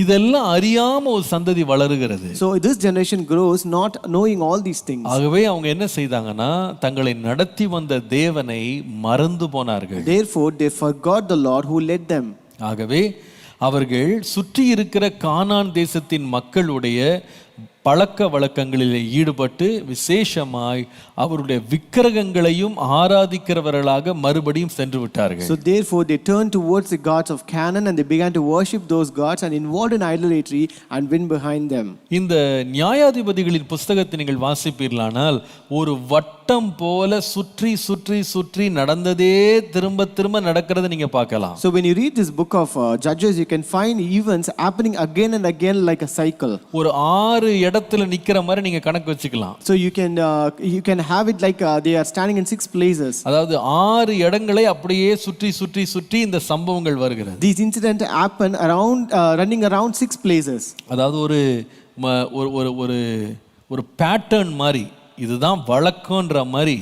இதெல்லாம் அறியாம ஒரு சந்ததி வளருகிறது. So this generation grows not knowing all these things. ஆகவே அவங்க என்ன செய்தாங்கன்னா தங்களை நடத்தி வந்த தேவனை மறந்து போனார்கள். Therefore they forgot the Lord who led them. ஆகவே அவர்கள் சுற்றி இருக்கிற கானான் தேசத்தின் மக்களுடைய பழக்க வழக்கங்களில் ஈடுபட்டு விசேஷமாய் அவருடைய விக்கிரகங்களையும் ஆராதிக்கிறவர்களாக மறுபடியும் சென்று விட்டார்கள். So therefore they turned towards the gods of Canaan and they began to worship those gods and involved in idolatry and went behind them. இந்த நியாயாதிபதிகளின் புஸ்தகத்தை நீங்கள் வாசிப்பீர்களானால் ஒரு வட்டம் போல சுற்றி சுற்றி சுற்றி நடந்ததே திரும்ப திரும்ப நடக்கிறதை நீங்க பார்க்கலாம். So when you read this book of Judges, you can find events happening again and again like a cycle. ஒரு 6 இடத்துல நிக்கிற மாதிரி நீங்க கணக்கு வச்சுக்கலாம். So you can have it like they are standing in 6 places. அதாவது 6 இடங்களை அப்படியே சுற்றி சுற்றி சுற்றி இந்த சம்பவங்கள் வருகிறது. These incidents happen around running around 6 places. அதாவது ஒரு ஒரு ஒரு ஒரு ஒரு பேட்டர்ன் மாதிரி, இதுதான் வழக்கம்ன்ற மாதிரி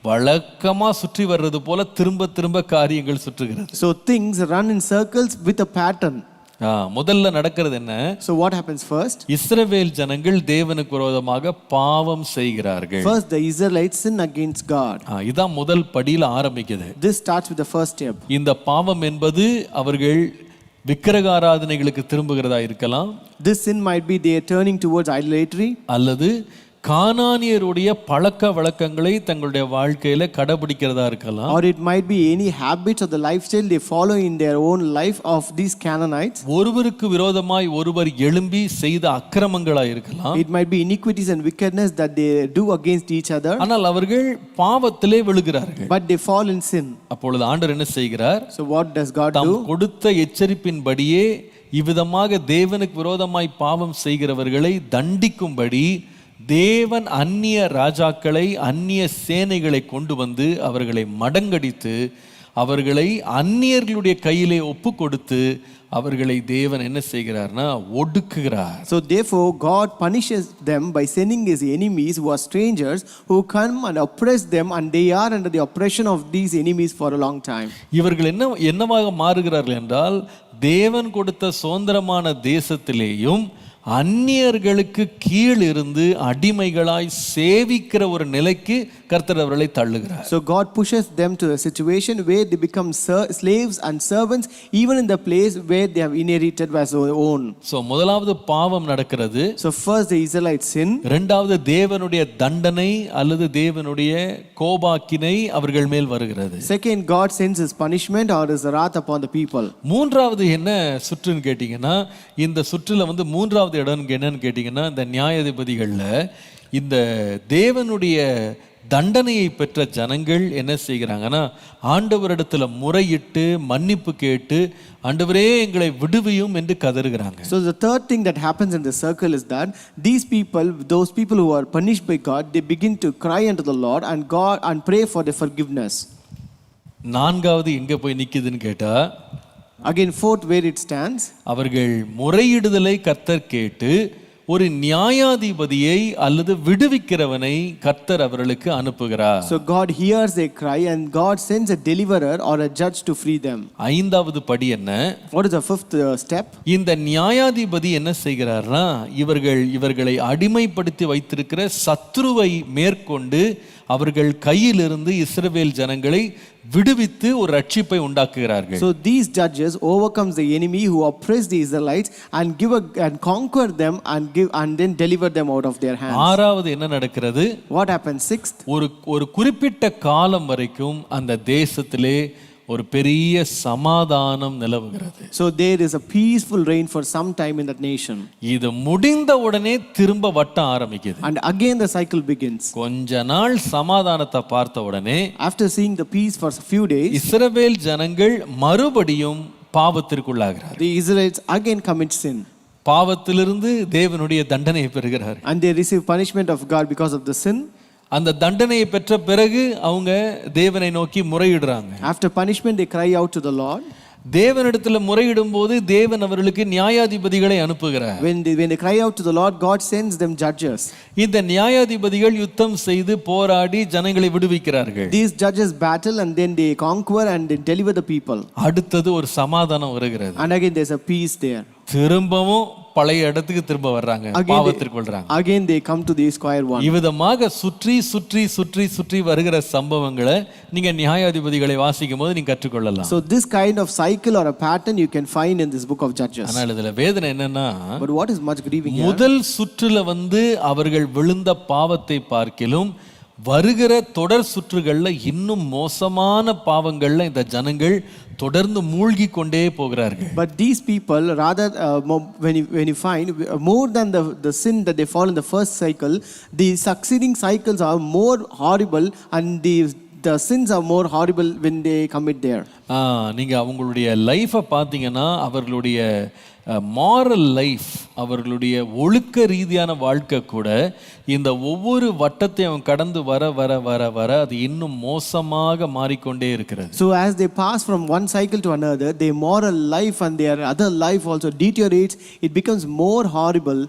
வழக்கமாக சுற்றி வர்றது போல திரும்ப திரும்ப காரியங்கள் சுற்றுகிறது. So things run in circles with a pattern. முதல்ல நடக்கிறது என்ன? So what happens first? இஸ்ரவேல் ஜனங்கள் தேவனுக்கு விரோதமாக பாவம் செய்கிறார்கள். First the Israelites sin against God. இதான் முதல் படியில் ஆரம்பிக்குது. This starts with the first step. இந்த பாவம் என்பது அவர்கள் விக்கிரக ஆராதனைகளுக்கு திரும்புகிறதா இருக்கலாம். This sin might be they are turning towards idolatry. அல்லது கானானியருடைய பழக்க வழக்கங்களை தங்களுடைய வாழ்க்கையில கடைபிடிக்கிறதா இருக்கலாம். Or it might be any habits of the lifestyle they follow in their own life of these Canaanites. ஒருவருக்கு விரோதமாய் ஒருவர் எழும்பி செய்த அக்கிரமங்களா இருக்கலாம். It might be iniquities and wickedness that they do against each other. ஆனால் அவர்கள் பாவத்திலே விழுகிறார்கள். But they fall in sin. அப்பொழுது ஆண்டவர் என்ன செய்கிறார்? So what does God do? தாம் கொடுத்த எச்சரிப்பின்படியே இவ்விதமாக தேவனுக்கு விரோதமாய் பாவம் செய்கிறவர்களை தண்டிக்கும்படி தேவன் அந்நிய ராஜாக்களை, அந்நிய சேனைகளை கொண்டு வந்து அவர்களை மடங்கடித்து அவர்களை அந்நியர்களுடைய கையிலே ஒப்பு கொடுத்து அவர்களை தேவன் என்ன செய்கிறார்னா ஒடுக்குகிறார். So therefore God punishes them by sending his enemies who are strangers who come and oppress them, and they are under the oppression of these enemies for a long time. இவர்கள் என்னவாக மாறுகிறார்கள் என்றால், தேவன் கொடுத்த சுதந்திரமான தேசத்திலேயும் அந்நியர்களுக்கு கீழ் இருந்து அடிமைகளாய் சேவிக்கிற ஒரு நிலைக்கு கர்த்தர் அவர்களை தள்ளுகிறார். So God pushes them to a situation where they become slaves and servants even in the place where they have inherited as their own. So முதலாவது பாவம் நடக்கிறது. So first the Israelites sin. இரண்டாவது தேவனுடைய தண்டனை அல்லது தேவனுடைய கோபாக்கினை அவர்கள் மேல் வருகிறது. Second, God sends his punishment or his wrath upon the people. மூன்றாவது என்ன சுற்றுன்னு கேட்டீங்கன்னா, இந்த சுற்றுல மூன்றாவது இடம் என்னன்னு கேட்டீங்கன்னா, இந்த நியாயாதிபதிகள்ல இந்த தேவனுடைய தண்டனையை பெற்ற ஜனங்கள் என்ன செய்கிறாங்கன்னா, ஆண்டவரிடத்துல முறையிட்டு மன்னிப்பு கேட்டு ஆண்டவரே எங்களை விடுவியும் என்று கதறுகிறாங்க. So the third thing that happens in the circle is that these people, those people who are punished by God, they begin to cry unto the Lord and pray for their forgiveness. நான்காவது எங்க போய் நிக்குதுன்னு கேட்டா, again fourth where it stands, அவர்கள் முறையிடுதலை கர்த்தர் கேட்டு ஒரு நியாயாதிபதியை அல்லது விடுவிக்கிறவனை கர்த்தர் அவர்களுக்கு அனுப்புகிறார். So God hears their cry and God sends a deliverer or a judge to free them. ஐந்தாவது படி என்ன? What is the fifth step? இந்த நியாயாதிபதி என்ன செய்கிறார்னா, இவர்களை அடிமைப்படுத்தி வைத்திருக்கிற சத்ருவை மேற்கொண்டு அவர்கள் கையிலிருந்து இஸ்ரவேல் ஜனங்களை விடுவித்து ஒரு ரட்சிப்பை உண்டாக்குகிறார்கள். So these judges overcomes the enemy who oppress the Israelites and conquer them and then deliver them out of their hands. ஆறாவது என்ன நடக்கிறது? What happens? Sixth, ஒரு குறிப்பிட்ட காலம் வரைக்கும் அந்த தேசத்திலே ஒரு பெரிய சமாதானம் நிலவுகிறது. So there is a peaceful reign for some time in that nation. இது முடிந்த உடனே திரும்ப வட்டம் ஆரம்பிக்குது. And again the cycle begins. கொஞ்ச நாள் சமாதானத்தை பார்த்த உடனே, after seeing the peace for a few days, இஸ்ரவேல் ஜனங்கள் மறுபடியும் பாவத்திற்குள்ளாகிறார்கள். the Israelites again commit sin. பாவத்திலிருந்து தேவனுடைய தண்டனையை பெறுகிறார்கள். And they receive punishment of God because of the sin. அந்த தண்டனையை பெற்ற பிறகு அவங்க தேவனை நோக்கி முறையிடுறாங்க. After punishment they cry out to the Lord. தேவனிடத்துல முறையிடும் போது தேவன் அவர்களுக்கு நியாயாதிபதிகளை அனுப்புகிறார். When they cry out to the Lord, God sends them judges. இந்த நியாயாதிபதிகள் யுத்தம் செய்து போராடி ஜனங்களை விடுவிக்கிறார்கள். These judges battle and then they conquer and they deliver the people. அடுத்தது ஒரு சமாதானம் வருகிறது. And again there's a peace there. திரும்பவும் பழைய இடத்துக்கு திரும்ப வர்றாங்க, பாவத்திற்கு வர்றாங்க. Again they come to the square one. இவ்விதமாக சுற்றி சுற்றி சுற்றி சுற்றி வருகிற சம்பவங்களை நீங்க நியாயாதிபதிகளை வாசிக்கும் போது நீங்க கற்றுக்கொள்ளலாம். So this kind of cycle or a pattern you can find in this book of Judges. ஆனால் இதுல வேதனை என்னன்னா, but what is much grieving here? முதல் சுற்றுல அவர்கள் விழுந்த பாவத்தை பார்க்கிலும் வருகிற தொடர் சுற்றுகள்ல இன்னும் மோசமான பாவங்கள்ல இந்த ஜனங்கள் தொடர்ந்து மூழ்கி கொண்டே போகிறார்கள். But these people rather when you find more than the sin that they fall in the first cycle, the succeeding cycles are more horrible and the sins are more horrible when they commit there. நீங்க அவங்களுடைய லைஃபை பார்த்தீங்கன்னா அவர்களுடைய மாரல் லைஃப், அவர்களுடைய ஒழுக்க ரீதியான வாழ்க்கை கூட இந்த ஒவ்வொரு வட்டத்தையும் அவன் கடந்து வர வர வர வர அது இன்னும் மோசமாக மாறிக்கொண்டே இருக்கிறது. So as they pass from one cycle to another, their moral life and their other life also deteriorates. It becomes more horrible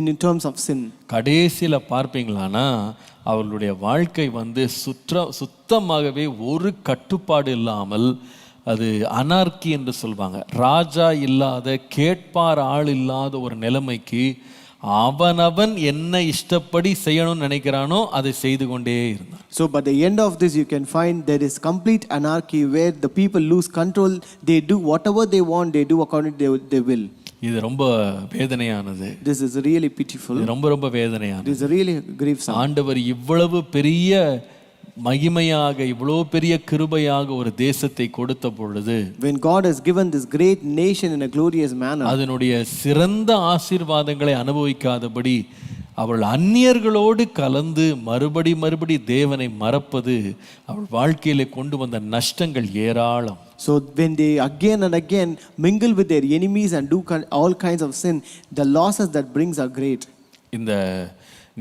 in terms of sin. கடைசியில் பார்ப்பீங்களானா அவர்களுடைய வாழ்க்கை சுத்தமாகவே ஒரு கட்டுப்பாடு இல்லாமல் அது அனார்கி என்று சொல்வாங்க. ராஜா இல்லாத, கேட்பார் ஆள் இல்லாத ஒரு நிலைமைக்கு அவனவன் என்ன இஷ்டப்படி செய்யணும்னு நினைக்கிறானோ அதை செய்து கொண்டே இருந்தான். So by the end of this you can find there is complete anarchy where the people lose control. They do whatever they want, they do according to their will. இது ரொம்ப வேதனையானது. This is really pitiful. இது ரொம்ப ரொம்ப வேதனையானது. This is really grievous. ஆண்டவர் இவ்வளவு பெரிய மகிமையாக, இவ்வளவு பெரிய கிருபையாக ஒரு தேசத்தை கொடுத்த பொழுது, when God has given this great nation in a glorious manner, அதனுடைய சிறந்த ஆசீர்வாதங்களை அனுபவிக்காதபடி அவள் அந்நியர்களோடு கலந்து மறுபடி தேவனை மறப்பது அவள் வாழ்க்கையிலே கொண்டு வந்த நஷ்டங்கள் ஏராளம். So when they again and again mingle with their enemies and do all kinds of sin, the losses that brings are great. இந்த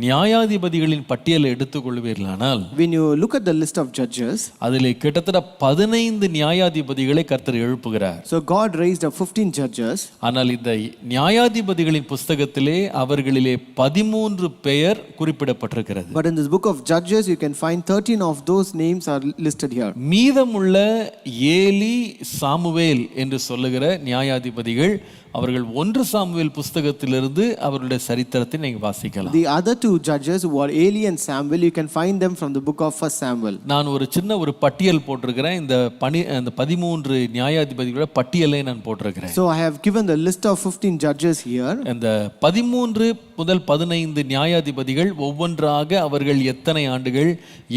நியாயாதிபதிகளின் பட்டியலை எடுத்துக்கொள்வீர்களானால், when you look at the list of judges, அதிலே கிட்டத்தட்ட 15 நியாயாதிபதிகளை கர்த்தர் எழுப்புகிறார். So God raised up 15 judges. ஆனால் இந்த நியாயாதிபதிகளின் புத்தகத்திலே அவர்களிலே 13 பெயர் குறிப்பிடப்பட்டிருக்கிறது. But in this book of Judges you can find 13 of those names are listed here. மீதமுள்ள ஏலி, சாமுவேல் என்று சொல்லுகிற நியாயாதிபதிகள் அவர்கள் 1 சாமுவேல் புத்தகத்திலிருந்து அவருடைய சரித்திரத்தை நீங்க வாசிக்கலாம். The other two judges who are Eli and Samuel, you can find them from the book of 1 Samuel. நான் ஒரு சின்ன பட்டியல் போட்டிருக்கிறேன். இந்த 13 நியாயாதிபதிகளோட பட்டியலை நான் போட்டிருக்கிறேன். So I have given the list of 15 judges here. இந்த 13 முதல் 15 நியாயாதிபதிகள் ஒவ்வொன்றாக அவர்கள் எத்தனை ஆண்டுகள்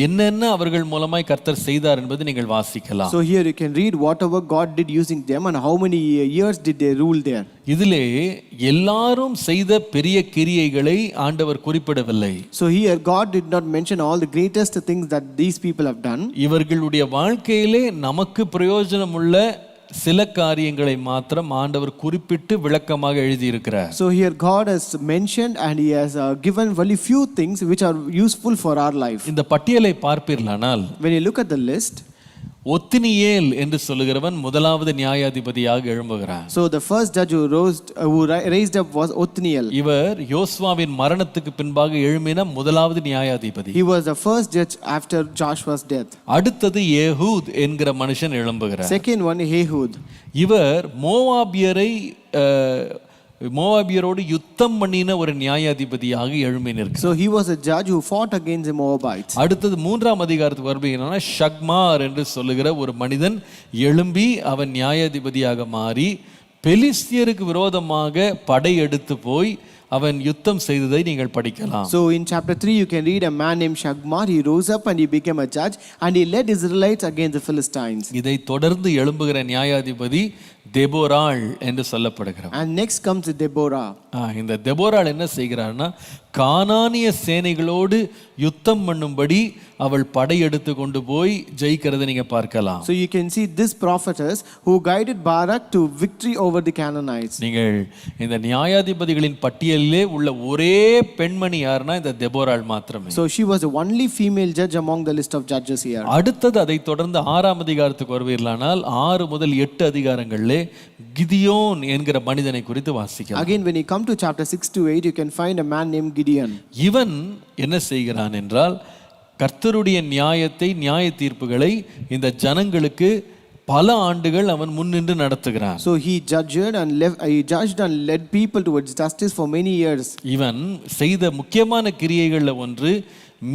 என்னென்ன அவர்கள் மூலமாய் கர்த்தர் செய்தார் என்பது நீங்கள் வாசிக்கலாம். So here you can read whatever God did using them and how many years did they rule there. இதிலே எல்லாரும் செய்த பெரிய கிரியைகளை ஆண்டவர் குறிப்பிடவில்லை. So here God did not mention all the greatest things that these people have done. இவர்களுடைய வாழ்க்கையிலே நமக்கு பிரயோஜனமுள்ள சில காரியங்களை மாத்திரம் ஆண்டவர் குறிப்பிட்டு விளக்கமாக எழுதி இருக்கிறார். So here God has mentioned and he has given very few things which are useful for our life. இந்த பட்டியலை பார்ப்பீர்களானால், when you look at the list, Othniel என்று சொல்லுகிறவன் முதலாவது நியாயாதிபதியாக எழும்புகிறான். So the first judge who raised up was Othniel. இவர் யோசுவாவின் மரணத்துக்கு பின்பாக எழும்பின முதலாவது நியாயாதிபதி. He was the first judge after Joshua's death. அடுத்தது ஏஹூத் என்கிற மனுஷன் எழும்புகிறார். Second one Ehud. இவர் மோவாபியரோடு யுத்தம் பண்ணின ஒரு நியாயாதிபதியாக எழும்பினார். So he was a judge who fought against the Moabites. அடுத்தது 3ஆம் அதிகாரத்துக்கு வருவீங்கன்னா ஷக்மார் என்று சொல்லுகிற ஒரு மனிதன் எழும்பி அவன் நியாயாதிபதியாக மாறி பெலிஸ்தியருக்கு விரோதமாக படையெடுத்து போய் அவன் யுத்தம் செய்ததை நீங்கள் படிக்கலாம். So in chapter 3 you can read a man named Shagmar. He rose up and he became a judge and he led Israelites against the Philistines. இதை தொடர்ந்து எழும்புகிற நியாயாதிபதி தெபோராள் என்று சொல்லப்படுகிறார். And next comes Deborah. இந்த தெபோராள் என்ன செய்கிறார்னா, கானானிய சேனைகளோடு யுத்தம் பண்ணும்படி அவள் படையெடுத்து கொண்டு போய் ஜெயிக்கிறதை நீங்க பார்க்கலாம். So you can see this prophetess who guided Barak to victory over the Canaanites. நீங்கள் இந்த நியாயாதிபதிகளின் பட்டியலிலே உள்ள ஒரே பெண்மணி யாருன்னா இந்த தெபோராள் மாத்திரமே. So she was the only female judge among the list of judges here. அடுத்தது அதை தொடர்ந்து 6ஆம் அதிகாரத்துக்கு வருவீர்களானால் 6 முதல் 8 அதிகாரங்களிலே கிதியோன் என்கிற மனிதனை குறித்து வாசிக்கலாம். Again when you come to chapter 6 to 8 you can find a man named Gideon. இவன் என்ன செய்கிறான் என்றால், கர்த்தருடைய நியாய தீர்ப்புகளை இந்த ஜனங்களுக்கு பல ஆண்டுகள் அவன் முன்னின்று நடத்துகிறான். So he judged and led people towards justice for many years. இவன் செய்த முக்கியமான கிரியைகள்ல ஒன்று,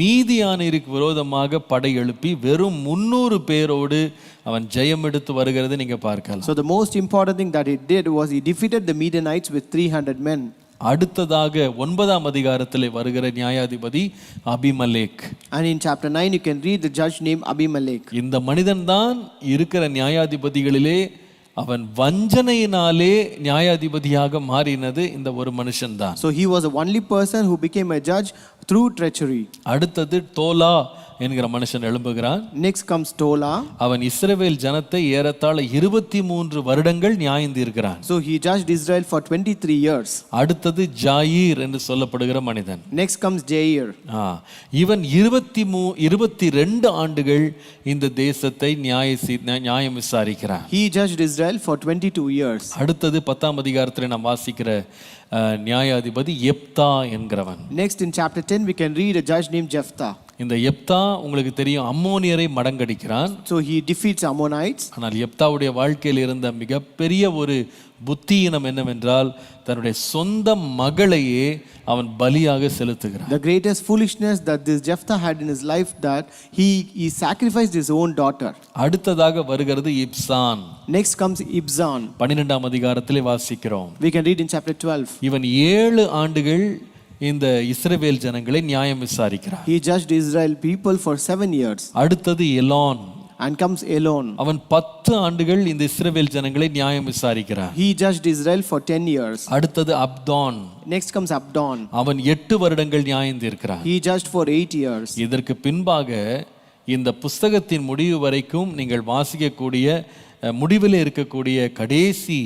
மீதியானீருக்கு விரோதமாக படை எழுப்பி வெறும் 300 பேரோடு அவன் ஜெயம் எடுத்து வருகிறது நீங்க பார்க்கலாம். So the most important thing that he did was he defeated the Midianites with 300 men. அடுத்ததாக 9ஆம் அதிகாரத்திலே வருகிற நியாயாதிபதி Abimelech. And in chapter 9 you can read the judge named Abimelech. இந்த மனிதன் தான் இருக்கிற நியாயாதிபதிகளிலே அவன் வஞ்சனையினாலே நியாயாதிபதியாக மாறினது இந்த ஒரு மனுஷன் தான். So he was the only person who became a judge through treachery. அடுத்தது தோலா என்கிற மனுஷன் எழும்புகிறான். Next comes Tola. அவன் இஸ்ரவேல் ஜனத்தை ஏறத்தாழ 23 வருடங்கள் நியாயந்தீர்க்கிறான். So he judged Israel for 23 years. அடுத்தது ஜாயீர் என்று சொல்லப்படுகிற மனிதன். Next comes Jair. இவன் 22 ஆண்டுகள் இந்த தேசத்தை நியாயம் விசாரிக்கிறான். He judged Israel for 22 years. அடுத்தது 10ஆம் அதிகாரத்தில் நாம் வாசிக்கிற நியாயாதிபதி எப்தா என்கிறவன். Next in chapter 10 we can read a judge named Jephthah. இந்த எப்தா உங்களுக்கு தெரியும் அம்மோனியரை மடங்கடிக்கிறான். So he defeats Ammonites. ஆனால் எப்தாவுடைய வாழ்க்கையில் இருந்த மிகப்பெரிய ஒரு புத்தியினம் என்னவென்றால் தன்னுடைய சொந்த மகளையே அவன் பலியாக செலுத்துகிறான். The greatest foolishness that this Jephthah had in his life that he sacrificed his own daughter. அடுத்ததாக வருகிறது இப்சான். Next comes Ibzan. 12ஆம் அதிகாரத்திலே வாசிக்கிறோம். We can read in chapter 12. இவன் 7 ஆண்டுகள் இந்த இஸ்ரவேல் ஜனங்களை நியாயம் விசாரிக்கிறான். He judged Israel people for 7 years. அடுத்தது எலோன். And comes Elon. அவன் 10 ஆண்டுகள் இந்த இஸ்ரவேல் ஜனங்களை நியாயம் விசாரிக்கிறான். He judged Israel for 10 years. அடுத்தது அப்தோன். Next comes Abdon. அவன் 8 வருடங்கள் நியாயம் தீர்க்கிறான். He judged for 8 years. இதற்கு பின்பாக இந்த புஸ்தகத்தின் முடிவு வரைக்கும் நீங்கள் வாசிக்கக்கூடிய முடிவில் இருக்கக்கூடிய கடைசி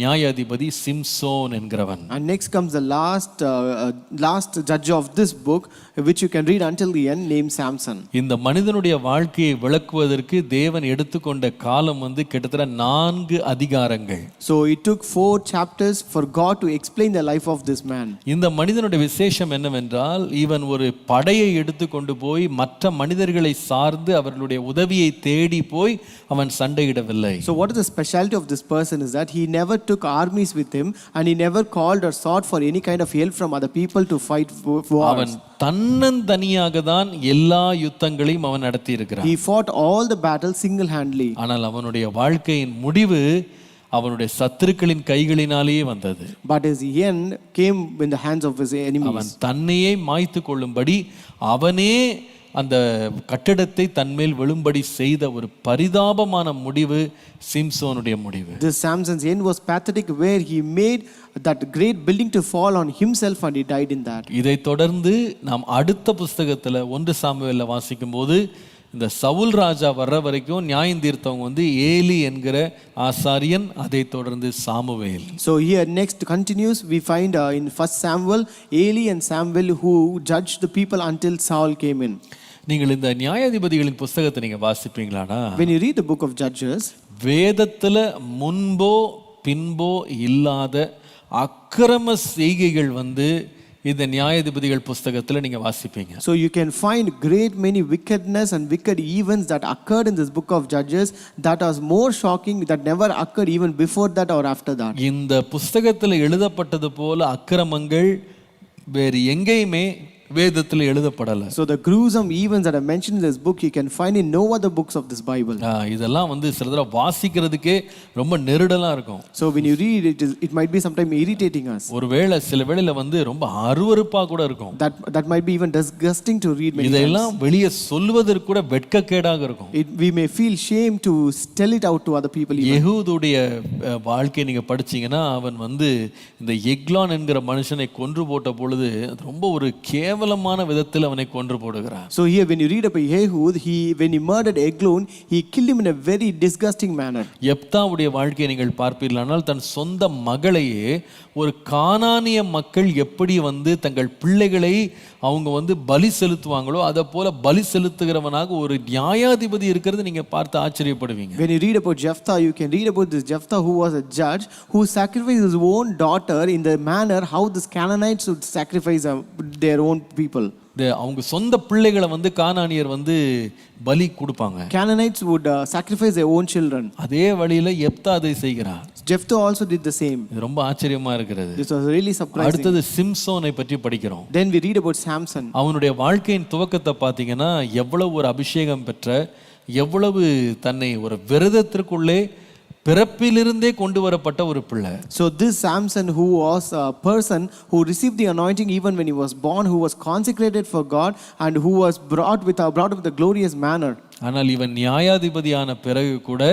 நியாயாதிபதி Samson என்கிறவன். And next comes the last judge of this book which you can read until the end, named Samson. இந்த மனிதனுடைய வாழ்க்கையை விளக்குவதற்கு தேவன் எடுத்துக்கொண்ட காலம் கிட்டத்தட்ட 4 அதிகாரங்கள். So it took 4 chapters for God to explain the life of this man. இந்த மனிதனுடைய விசேஷம் என்னவென்றால் இவன் ஒரு படையை எடுத்துக்கொண்டு போய் மற்ற மனிதர்களை சார்ந்து அவர்களுடைய உதவியை தேடி போய் அவன் சண்டையிடவில்லை. So what is the specialty of this person is that he never took armies with him and he never called or sought for any kind of help from other people to fight wars. அவன் தன்னந்தனியாக தான் எல்லா யுத்தங்களையும் அவன் நடத்தி இருக்கிறான். He fought all the battles single handedly. ஆனால் அவனுடைய வாழ்க்கையின் முடிவு அவனுடைய சத்துருக்களின் கைகளினாலேயே வந்தது. But his end came in the hands of his enemies. அவன் தன்னையே மாய்த்து கொள்ளும்படி அவனே அந்த கட்டடத்தை தன்மேல் விழும்படி செய்த ஒரு பரிதாபமான முடிவு சிம்சோனுடைய முடிவு. This Samson's end was pathetic where he made that great building to fall on himself and he died in that. இதை தொடர்ந்து நாம் அடுத்த புஸ்தகத்துல 1 சாமுவேல்ல வாசிக்கும்போது இந்த சவுல் ராஜா வர்ற வரைக்கும் நியாயம் தீர்த்தவங்க ஏலி என்கிற ஆசாரியன், அதை தொடர்ந்து Samuel. So here next continues we find in 1 Samuel Eli and Samuel who judged the people until Saul came in. நீங்கள் இந்த நியாயாதிபதிகளின் புஸ்தகத்தை நீங்க வாசிப்பீங்களானா when you read the book of Judges, வேதத்துல முன்போ பின்போ இல்லாத அக்கிரம செய்கைகள் இந்த நியாயாதிபதிகள் புஸ்தகத்துல நீங்க வாசிப்பீங்க. So you can find great many wickedness and wicked events that occurred in this book of Judges that was more shocking that never occurred even before that or after that. இந்த புஸ்தகத்துல எழுதப்பட்டது போல அக்கிரமங்கள் வேறு எங்கேயுமே வேதத்துல எழுதப்படல. So the gruesome events that are mentioned in this book you can find in no other books of this Bible. இதெல்லாம் சில தடவை வாசிக்கிறதுக்கே ரொம்ப நெருடலா இருக்கும். So when you read it might be sometimes irritating us. ஒருவேளை சில வேளையில ரொம்ப அருவருப்பா கூட இருக்கும். That might be even disgusting to read many times. இதெல்லாம் வெளியே சொல்வதற்கு கூட வெட்கக்கேடாக இருக்கும். We may feel shame to tell it out to other people even. யெகூதுடைய வாழ்க்கையை நீங்க படிச்சீங்கன்னா அவன் இந்த எக்லான் என்கிற மனுஷனை கொன்று போட்ட பொழுது ரொம்ப ஒரு கேவலமான விதத்தில் அவனை கொன்று போடுகிறான். So here when you read about Ehud, when he murdered Eglon, he killed him in a very disgusting manner. எப்தாவுடைய வாழ்க்கையை நீங்கள் பார்ப்பீர்களானால் தன் சொந்த மகளையே ஒரு கானானிய மக்கள் எப்படி தங்கள் பிள்ளைகளை அவங்க பலி செலுத்துவாங்களோ அதை போல பலி செலுத்துகிறவனாக ஒரு நியாயாதிபதி இருக்கிறது நீங்க பார்த்து ஆச்சரியப்படுவீங்க. When you read about Jephthah, you can read about this Jephthah who was a judge who sacrificed his own daughter in the manner how this Canaanites would sacrifice their own people. அவங்க சொந்த பிள்ளைகளை கானானியர் பலி கொடுப்பாங்க. Canaanites would sacrifice their own children. அதே வழியில எப்தா அதை செய்கிறான். Jephthah also did the same. இது ரொம்ப ஆச்சரியமா இருக்கிறது. This was really surprising. அடுத்து சிம்சோனை பற்றி படிக்கிறோம். Then we read about Samson. அவனுடைய வாழ்க்கையின் துவக்கத்தை பார்த்தீங்கன்னா எவ்வளவு ஒரு அபிஷேகம் பெற்ற, எவ்வளவு தன்னை ஒரு விரதத்திற்குள்ளே பிறப்பிலிருந்தே கொண்டு வரப்பட்ட ஒரு பிள்ளை. So this Samson who was a person who received the anointing even when he was born, who was consecrated for God and who was brought up with a glorious manner. ஆனால் இவன் நியாயாதிபதியான பிறகு கூட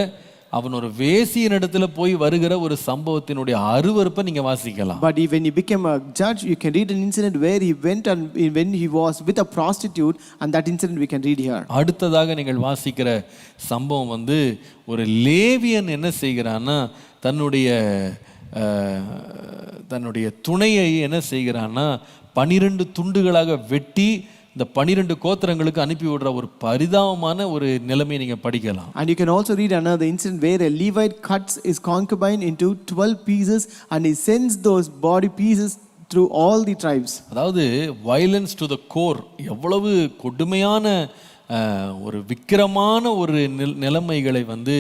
அவன் ஒரு வேசியின் இடத்துல போய் வருகிற ஒரு சம்பவத்தினுடைய அருவருப்பை நீங்க வாசிக்கலாம். But when he became a judge, you can read an incident where he went and when he was with a prostitute, and that incident we can read here. அடுத்ததாக நீங்கள் வாசிக்கிற சம்பவம் வந்து ஒரு லேவியன் என்ன செய்கிறான்னா தன்னுடைய துணையை என்ன செய்கிறான்னா 12 துண்டுகளாக வெட்டி இந்த 12 கோத்திரங்களுக்கு அனுப்பி விடுற ஒரு பரிதாபமான ஒரு நிலைமையை நீங்க படிக்கலாம். And you can also read another incident where a Levite cuts his concubine into 12 pieces and he sends those body pieces through all the tribes. அதாவது violence to the core, எவ்வளவு கொடுமையான ஒரு விக்கிரமான ஒரு நிலைமைகளை வந்து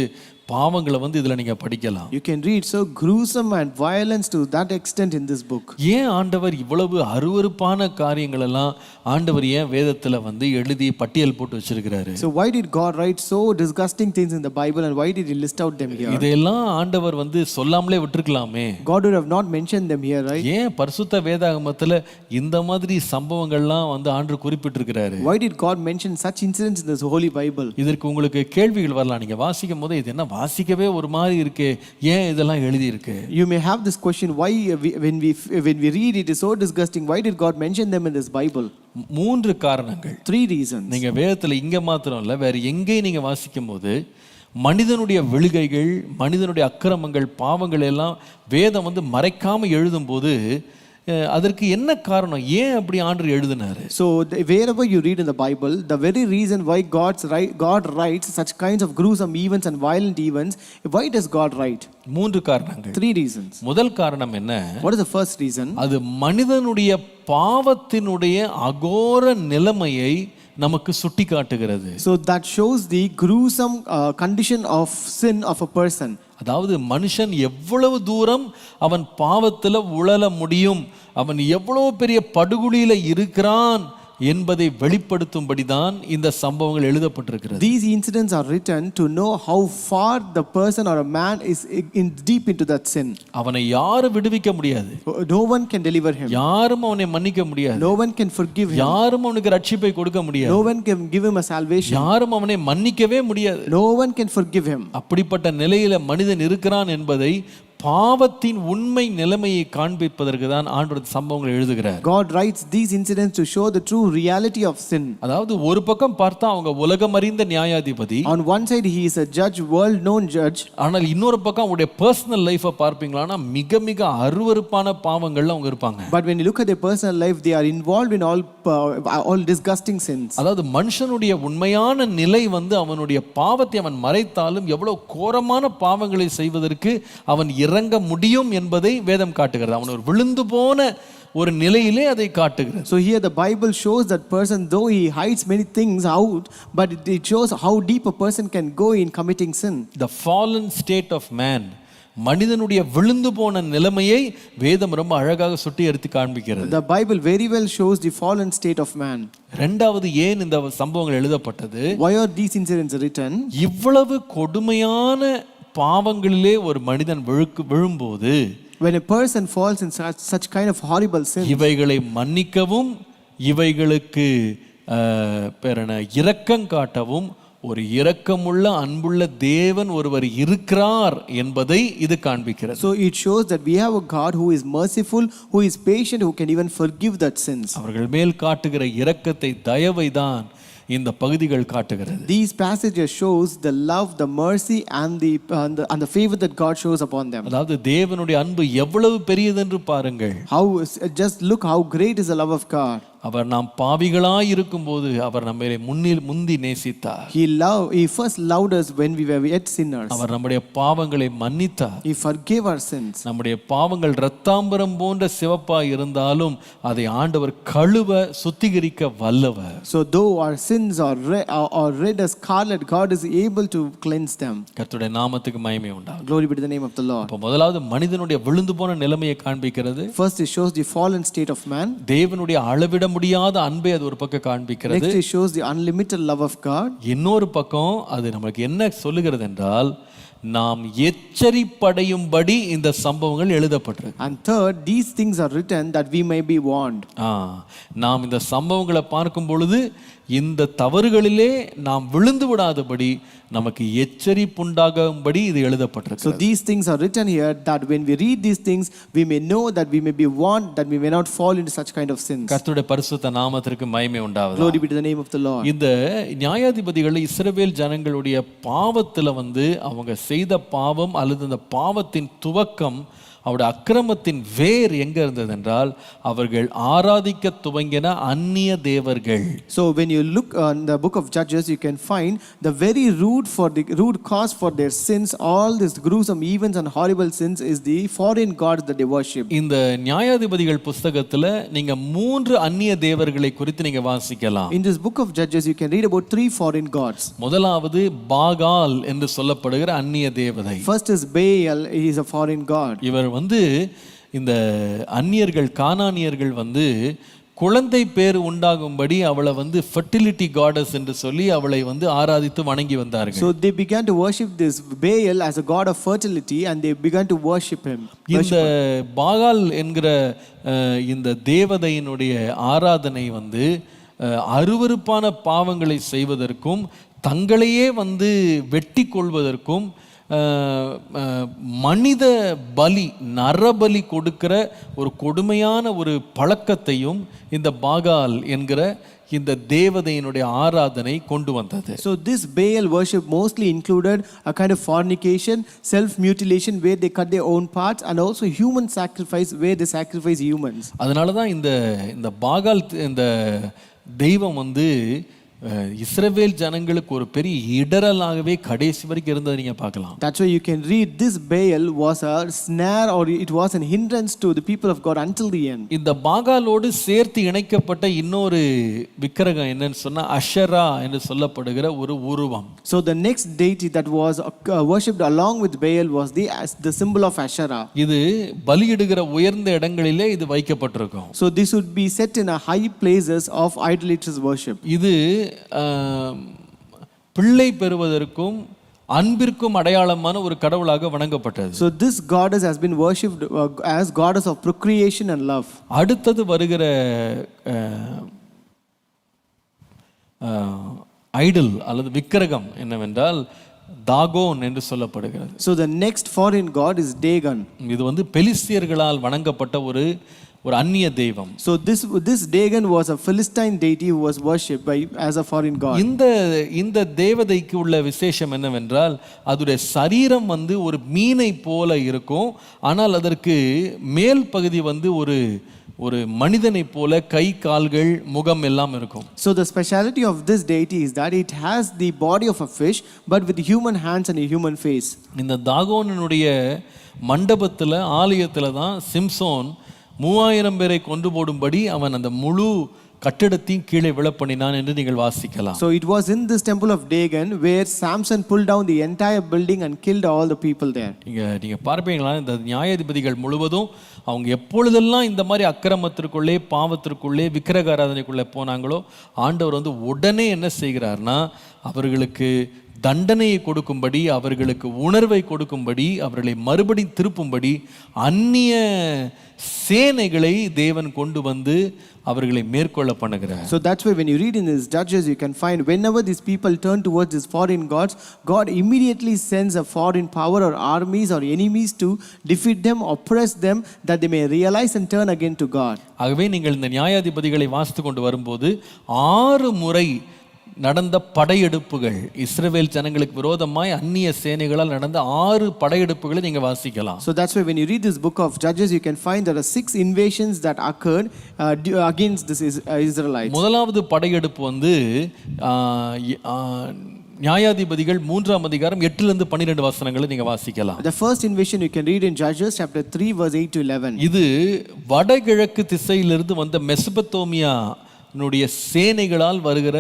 பாவங்களை வந்து இதுல நீங்க படிக்கலாம். You can read so gruesome and violence to that extent in this book. ஏன் ஆண்டவர் இவ்வளவு அருவருப்பான காரியங்கள் எல்லாம் ஆண்டவர் ஏன் வேதத்துல வந்து எழுதி பட்டியல் போட்டு வச்சிருக்கிறாரு? So why did God write so disgusting things in the Bible and why did he list out them here? இதெல்லாம் ஆண்டவர் வந்து சொல்லாமலே விட்டுருக்கலாமே. God would have not mentioned them here, right? ஏன் பரிசுத்த வேதாகமத்துல இந்த மாதிரி சம்பவங்கள்லாம் வந்து ஆண்டவர் குறிப்பிட்டிருக்கிறாரு? Why did God mention such incidents in this holy Bible? இதற்கு உங்களுக்கு கேள்விகள் வரலாம். நீங்க வாசிக்கும் போது இது என்ன வாசிக்கவே ஒரு மாதிரி இருக்கே, ஏன் இதெல்லாம் எழுதி இருக்கு? You may have this question, why when we read it is so disgusting, why did God mention them in this Bible? 3 காரணங்கள். 3 reasons. நீங்க வேதத்துல இங்க மாத்திரம் இல்ல, வேற எங்கேயும் நீங்க வாசிக்கும் போது மனிதனுடைய விழுகைகள், மனிதனுடைய அக்கிரமங்கள், பாவங்கள் எல்லாம் வேதம் வந்து மறைக்காம எழுதும் போது அதற்கு என்ன காரணம், ஏன் அப்படி ஆண்டவர் எழுதினாரு? So wherever you read in the Bible, the very reason why God writes such kinds of gruesome events and violent events, why does God write? 3 காரணங்கள். 3 reasons. முதல் காரணம் என்ன? What is the first reason? அது மனிதனுடைய பாவத்தினுடைய அகோர நிலைமையை நமக்கு சுட்டி காட்டுகிறது. So that shows the gruesome condition of sin of a person. அதாவது மனுஷன் எவ்வளவு தூரம் அவன் பாவத்துல உழல முடியும், அவன் எவ்வளவு பெரிய படுகுழியில இருக்கிறான் என்பதை வெளிப்படுத்தும்படிதான் இந்த சம்பவங்கள் எழுதப்பட்டிருக்கிறது. These incidents are written to know how far the person or a man is deep into that sin. அவனை யாரும் விடுவிக்க முடியாது. No one can deliver him. யாரும் அவனை மன்னிக்க முடியாது. No one can forgive him. யாரும் அவனுக்கு ரட்சிப்பை கொடுக்க முடியாது. No one can give him a salvation. யாரும் அவனை மன்னிக்கவே முடியாது. No one can forgive him. அப்படிப்பட்ட நிலையில மனிதன் இருக்கிறான் என்பதை பாவத்தின் உண்மை நிலைமையை காண்பிப்பதற்கு தான் ஆண்டவர் சம்பவங்களை எழுதுகிறார். God writes these incidents to show the true reality of sin. அதாவது ஒரு பக்கம் பார்த்தா அவங்க உலகம் அறிந்த நியாயாதிபதி, On one side he is a judge, world known judge. ஆனால் இன்னொரு பக்கம் அவங்களுடைய பர்சனல் லைஃபை பார்ப்பீங்களானா மிக மிக அருவருப்பான பாவங்கள்ல அவங்க இருப்பாங்க. But when you look at their personal life, they are involved in all disgusting sins. அதாவது மனுஷனுடைய உண்மையான நிலை வந்து அவனுடைய பாவத்தை அவன் மறைத்தாலும் எவ்வளவு கோரமான பாவங்களை செய்வதற்கு அவன் இறங்க முடியும் என்பதை வேதம் காட்டுகிறது. அவன் ஒரு விழுந்து போன ஒரு நிலையிலே அதை காட்டுகிறது. So here the Bible shows that person, though he hides many things out, but it shows how deep a person can go in committing sin. The fallen state of man, மனிதனுடைய விழுந்து போன நிலைமையை வேதம் ரொம்ப அழகாக சுட்டி எடுத்து காண்பிக்கிறது. The Bible very well shows the fallen state of man. இரண்டாவது, ஏன் இந்த சம்பவங்கள் எழுதப்பட்டது? Why are these incidents written? இவ்வளவு கொடுமையான பாவங்களிலே ஒரு மனிதன் விழும்போது, when a person falls in such kind of horrible sin, இவைகளை மன்னிக்கவும் இவைகளுக்கு இரக்கம் காட்டவும் ஒரு இரக்கமுள்ள அன்புள்ள தேவன் ஒருவர் இருக்கிறார் என்பதை இது காண்பிக்கிறது. So it shows that we have a God who is merciful, who is patient, who can even forgive that sins. அவர்கள் மேல் காட்டுகிற இரக்கத்தை, தயவை தான் இந்த பகுதிகள் காட்டுகிறது. These passages shows the love, the mercy and the favor that God shows upon them. அதாவது தேவனுடைய அன்பு எவ்வளவு பெரியது என்று பாருங்கள். Just look how great is the love of God. அவர் நாம் பாவிகளாய் இருக்கும்போது அவர் நம்மை முந்தி நேசித்தார். He first loved us when we were yet sinners. அவர் நம்முடைய பாவங்களை மன்னித்தார். He forgave our sins. நம்முடைய பாவங்கள் இரத்தாம்பரம் போன்ற சிவப்பாய் இருந்தாலும் அதை ஆண்டவர் கழுவ சுத்திகரிக்க வல்லவர். So though our sins are red as scarlet, God is able to cleanse them. கர்த்தருடைய நாமத்துக்கு மகிமை உண்டாகட்டும். Glory be to the name of the Lord. அப்ப முதலாவது மனிதனுடைய விழுந்து போன நிலைமையை காண்பிக்கிறது. First it shows the fallen state of man. தேவனுடைய அளவிட முடியாத அன்பை அது ஒரு பக்கம் காண்பிக்கிறது. Next it shows the unlimited love of God. இன்னொரு பக்கம் அது நமக்கு என்ன சொல்லுகிறது என்றால், நாம் எச்சரிப்படையும்படி இந்த சம்பவங்கள் எழுதப்பட்டிருக்கு. And third, these things are written that we may be warned. நாம் இந்த சம்பவங்களை பார்க்கும் பொழுது இந்த தவறுகளிலே நாம் விழுந்து விடாதபடி நமக்கு எச்சரிப்புண்டாகும்படி இது எழுதப்பட்டிருக்கு. So these things are written here that when we read these things, we may know that we may be warned that we may not fall into such kind of sins. கர்த்தருடைய பரிசுத்த நாமத்திற்கு மகிமை உண்டாவதாக. Glory be to the name of the Lord. இந்த நியாயாதிபதிகள் இஸ்ரவேல் ஜனங்களுடைய பாவத்துல அவங்க செய்த பாவம் அல்லது அந்த பாவத்தின் துவக்கம் அவருடைய அக்கிரமத்தின் வேர் எங்க இருந்தது என்றால் அவர்கள் ஆராதிக்க துவங்கின அந்நிய தேவர்கள். So when you look in the book of Judges, you can find the very root cause for their sins, all these gruesome events and horrible sins is the foreign gods that they worship. இந்த நியாயாதிபதிகள் புத்தகத்துல நீங்க 3 அந்நிய தேவர்களை குறித்து நீங்க வாசிக்கலாம். In this book of Judges, you can read about 3 foreign gods. முதலாவது பாகால் என்று சொல்லப்படுகிற அந்நிய தேவதை. First is Baal, he is a foreign god. இவர் இந்த அந்நியர்கள் கானானியர்கள் குழந்தை பேர் உண்டாகும்படி அவளை ஃபெர்டிலிட்டி காடஸ் என்று சொல்லி அவளை ஆராதித்து வணங்கி வந்தார்கள். So they began to worship this Baal as a god of fertility and they began to worship him. இந்த பாகால் என்கிற இந்த தேவதையினுடைய ஆராதனை அருவருப்பான பாவங்களை செய்வதற்கும் தங்களையே வெட்டி கொள்வதற்கும் மனித பலி நரபலி கொடுக்கிற ஒரு கொடுமையான ஒரு பழக்கத்தையும் இந்த பாகால் என்கிற இந்த தேவதையினுடைய ஆராதனை கொண்டு வந்தது. So this Baal worship mostly included a kind of fornication, self mutilation where they cut their own parts, and also human sacrifice where they sacrifice humans. அதனால தான் இந்த பாகால் இந்த தெய்வம் இஸ்ரவேல் ஜனங்களுக்கு ஒரு பெரிய இடரலாகவே கடைசி வரைக்கும் இருந்ததை நீங்க பார்க்கலாம். That's why you can read this Baal was a snare or it was an hindrance to the people of God until the end. இந்த பாகாலோடு சேர்த்து இணைக்கப்பட்ட இன்னொரு விக்கிரகம் என்னன்னு சொன்னா அஷரா என்று சொல்லப்படுகிற ஒரு உருவம். So the next deity that was worshipped along with Baal was the symbol of Asherah. இது பலியிடுகிற உயர்ந்த இடங்களிலே இது வைக்கப்பட்டிருக்கும். So this would be set in a high places of idolatrous worship. இது பிள்ளை பெறுவதற்கும் அன்பிற்கும் அடையாளமான ஒரு கடவுளாக வணங்கப்பட்டது. So this goddess has been worshipped as goddess of procreation and love. அடுத்தது வருகிற ஐடல் அல்லது விக்கிரகம் என்னவென்றால் தாகோன் என்று சொல்லப்படுகிறது. So the next foreign god is Dagon. இது பெலிஸ்தியர்களால் வணங்கப்பட்ட ஒரு அந்நிய தெய்வம். So this Dagon was a Philistine deity who was worshipped as a foreign god. இந்த தேவதைக்கு உள்ள விசேஷம் என்னவென்றால் அதுடைய சரீரம் ஒரு மீனை போல இருக்கும், ஆனால் அதற்கு மேல் பகுதி ஒரு மனிதனை போல கை கால்கள் முகம் எல்லாம் இருக்கும். So the speciality of this deity is that it has the body of a fish but with human hands and a human face. இந்த தாகோனுடைய மண்டபத்துல ஆலயத்துல தான் சிம்சோன் 3000 பேரை கொண்டு போடும்படி அவன் அந்த முழு கட்டடத்தையும் கீழே விழப்பண்ணினான் என்று நீங்கள் வாசிக்கலாம். So it was in this temple of Dagon where Samson pulled down the entire building and killed all the people there. நீங்க பார்ப்பீங்களா இந்த நியாயாதிபதிகள் முழுவதும் அவங்க எப்பொழுதெல்லாம் இந்த மாதிரி அக்கிரமத்திற்குள்ளே பாவத்திற்குள்ளே விக்கிரக ஆராதனைக்குள்ளே போனாங்களோ ஆண்டவர் உடனே என்ன செய்கிறார்னா அவர்களுக்கு தண்டனையை கொடுக்கும்படி அவர்களுக்கு உணர்வை கொடுக்கும்படி அவர்களை மறுபடி திருப்பும்படி அந்நிய சேனைகளை தேவன் கொண்டு அவர்களை மேற்கொள்ள பண்ணுகிறார். So that's why when you read in these Judges you can find whenever these people turn towards these foreign gods, God immediately sends a foreign power or armies or enemies to defeat them, oppress them, that they may realize and turn again to God. ஆகவே நீங்கள் இந்த நியாயாதிபதிகளை வாசித்து கொண்டு வரும்போது 6 முறை நடந்த படையெடுப்புகள் இஸ்ரவேல் ஜனங்களுக்கு விரோதமாய் அந்நிய சேனைகளால் நடந்த 6 படையெடுப்புகளை நீங்க வாசிக்கலாம். So that's why when you read this book of Judges you can find there are 6 invasions that occurred against this Israelites. முதலாவது படையெடுப்பு நியாயாதிபதிகள் 3ஆம் அதிகாரம் 8 லிருந்து 12 வசனங்களை நீங்க வாசிக்கலாம். The first invasion you can read in Judges chapter 3 verse 8 to 11. இது வடகிழக்கு திசையிலிருந்து வந்த மெசபத்தோமியா னுடைய சேனைகளால் வருகிற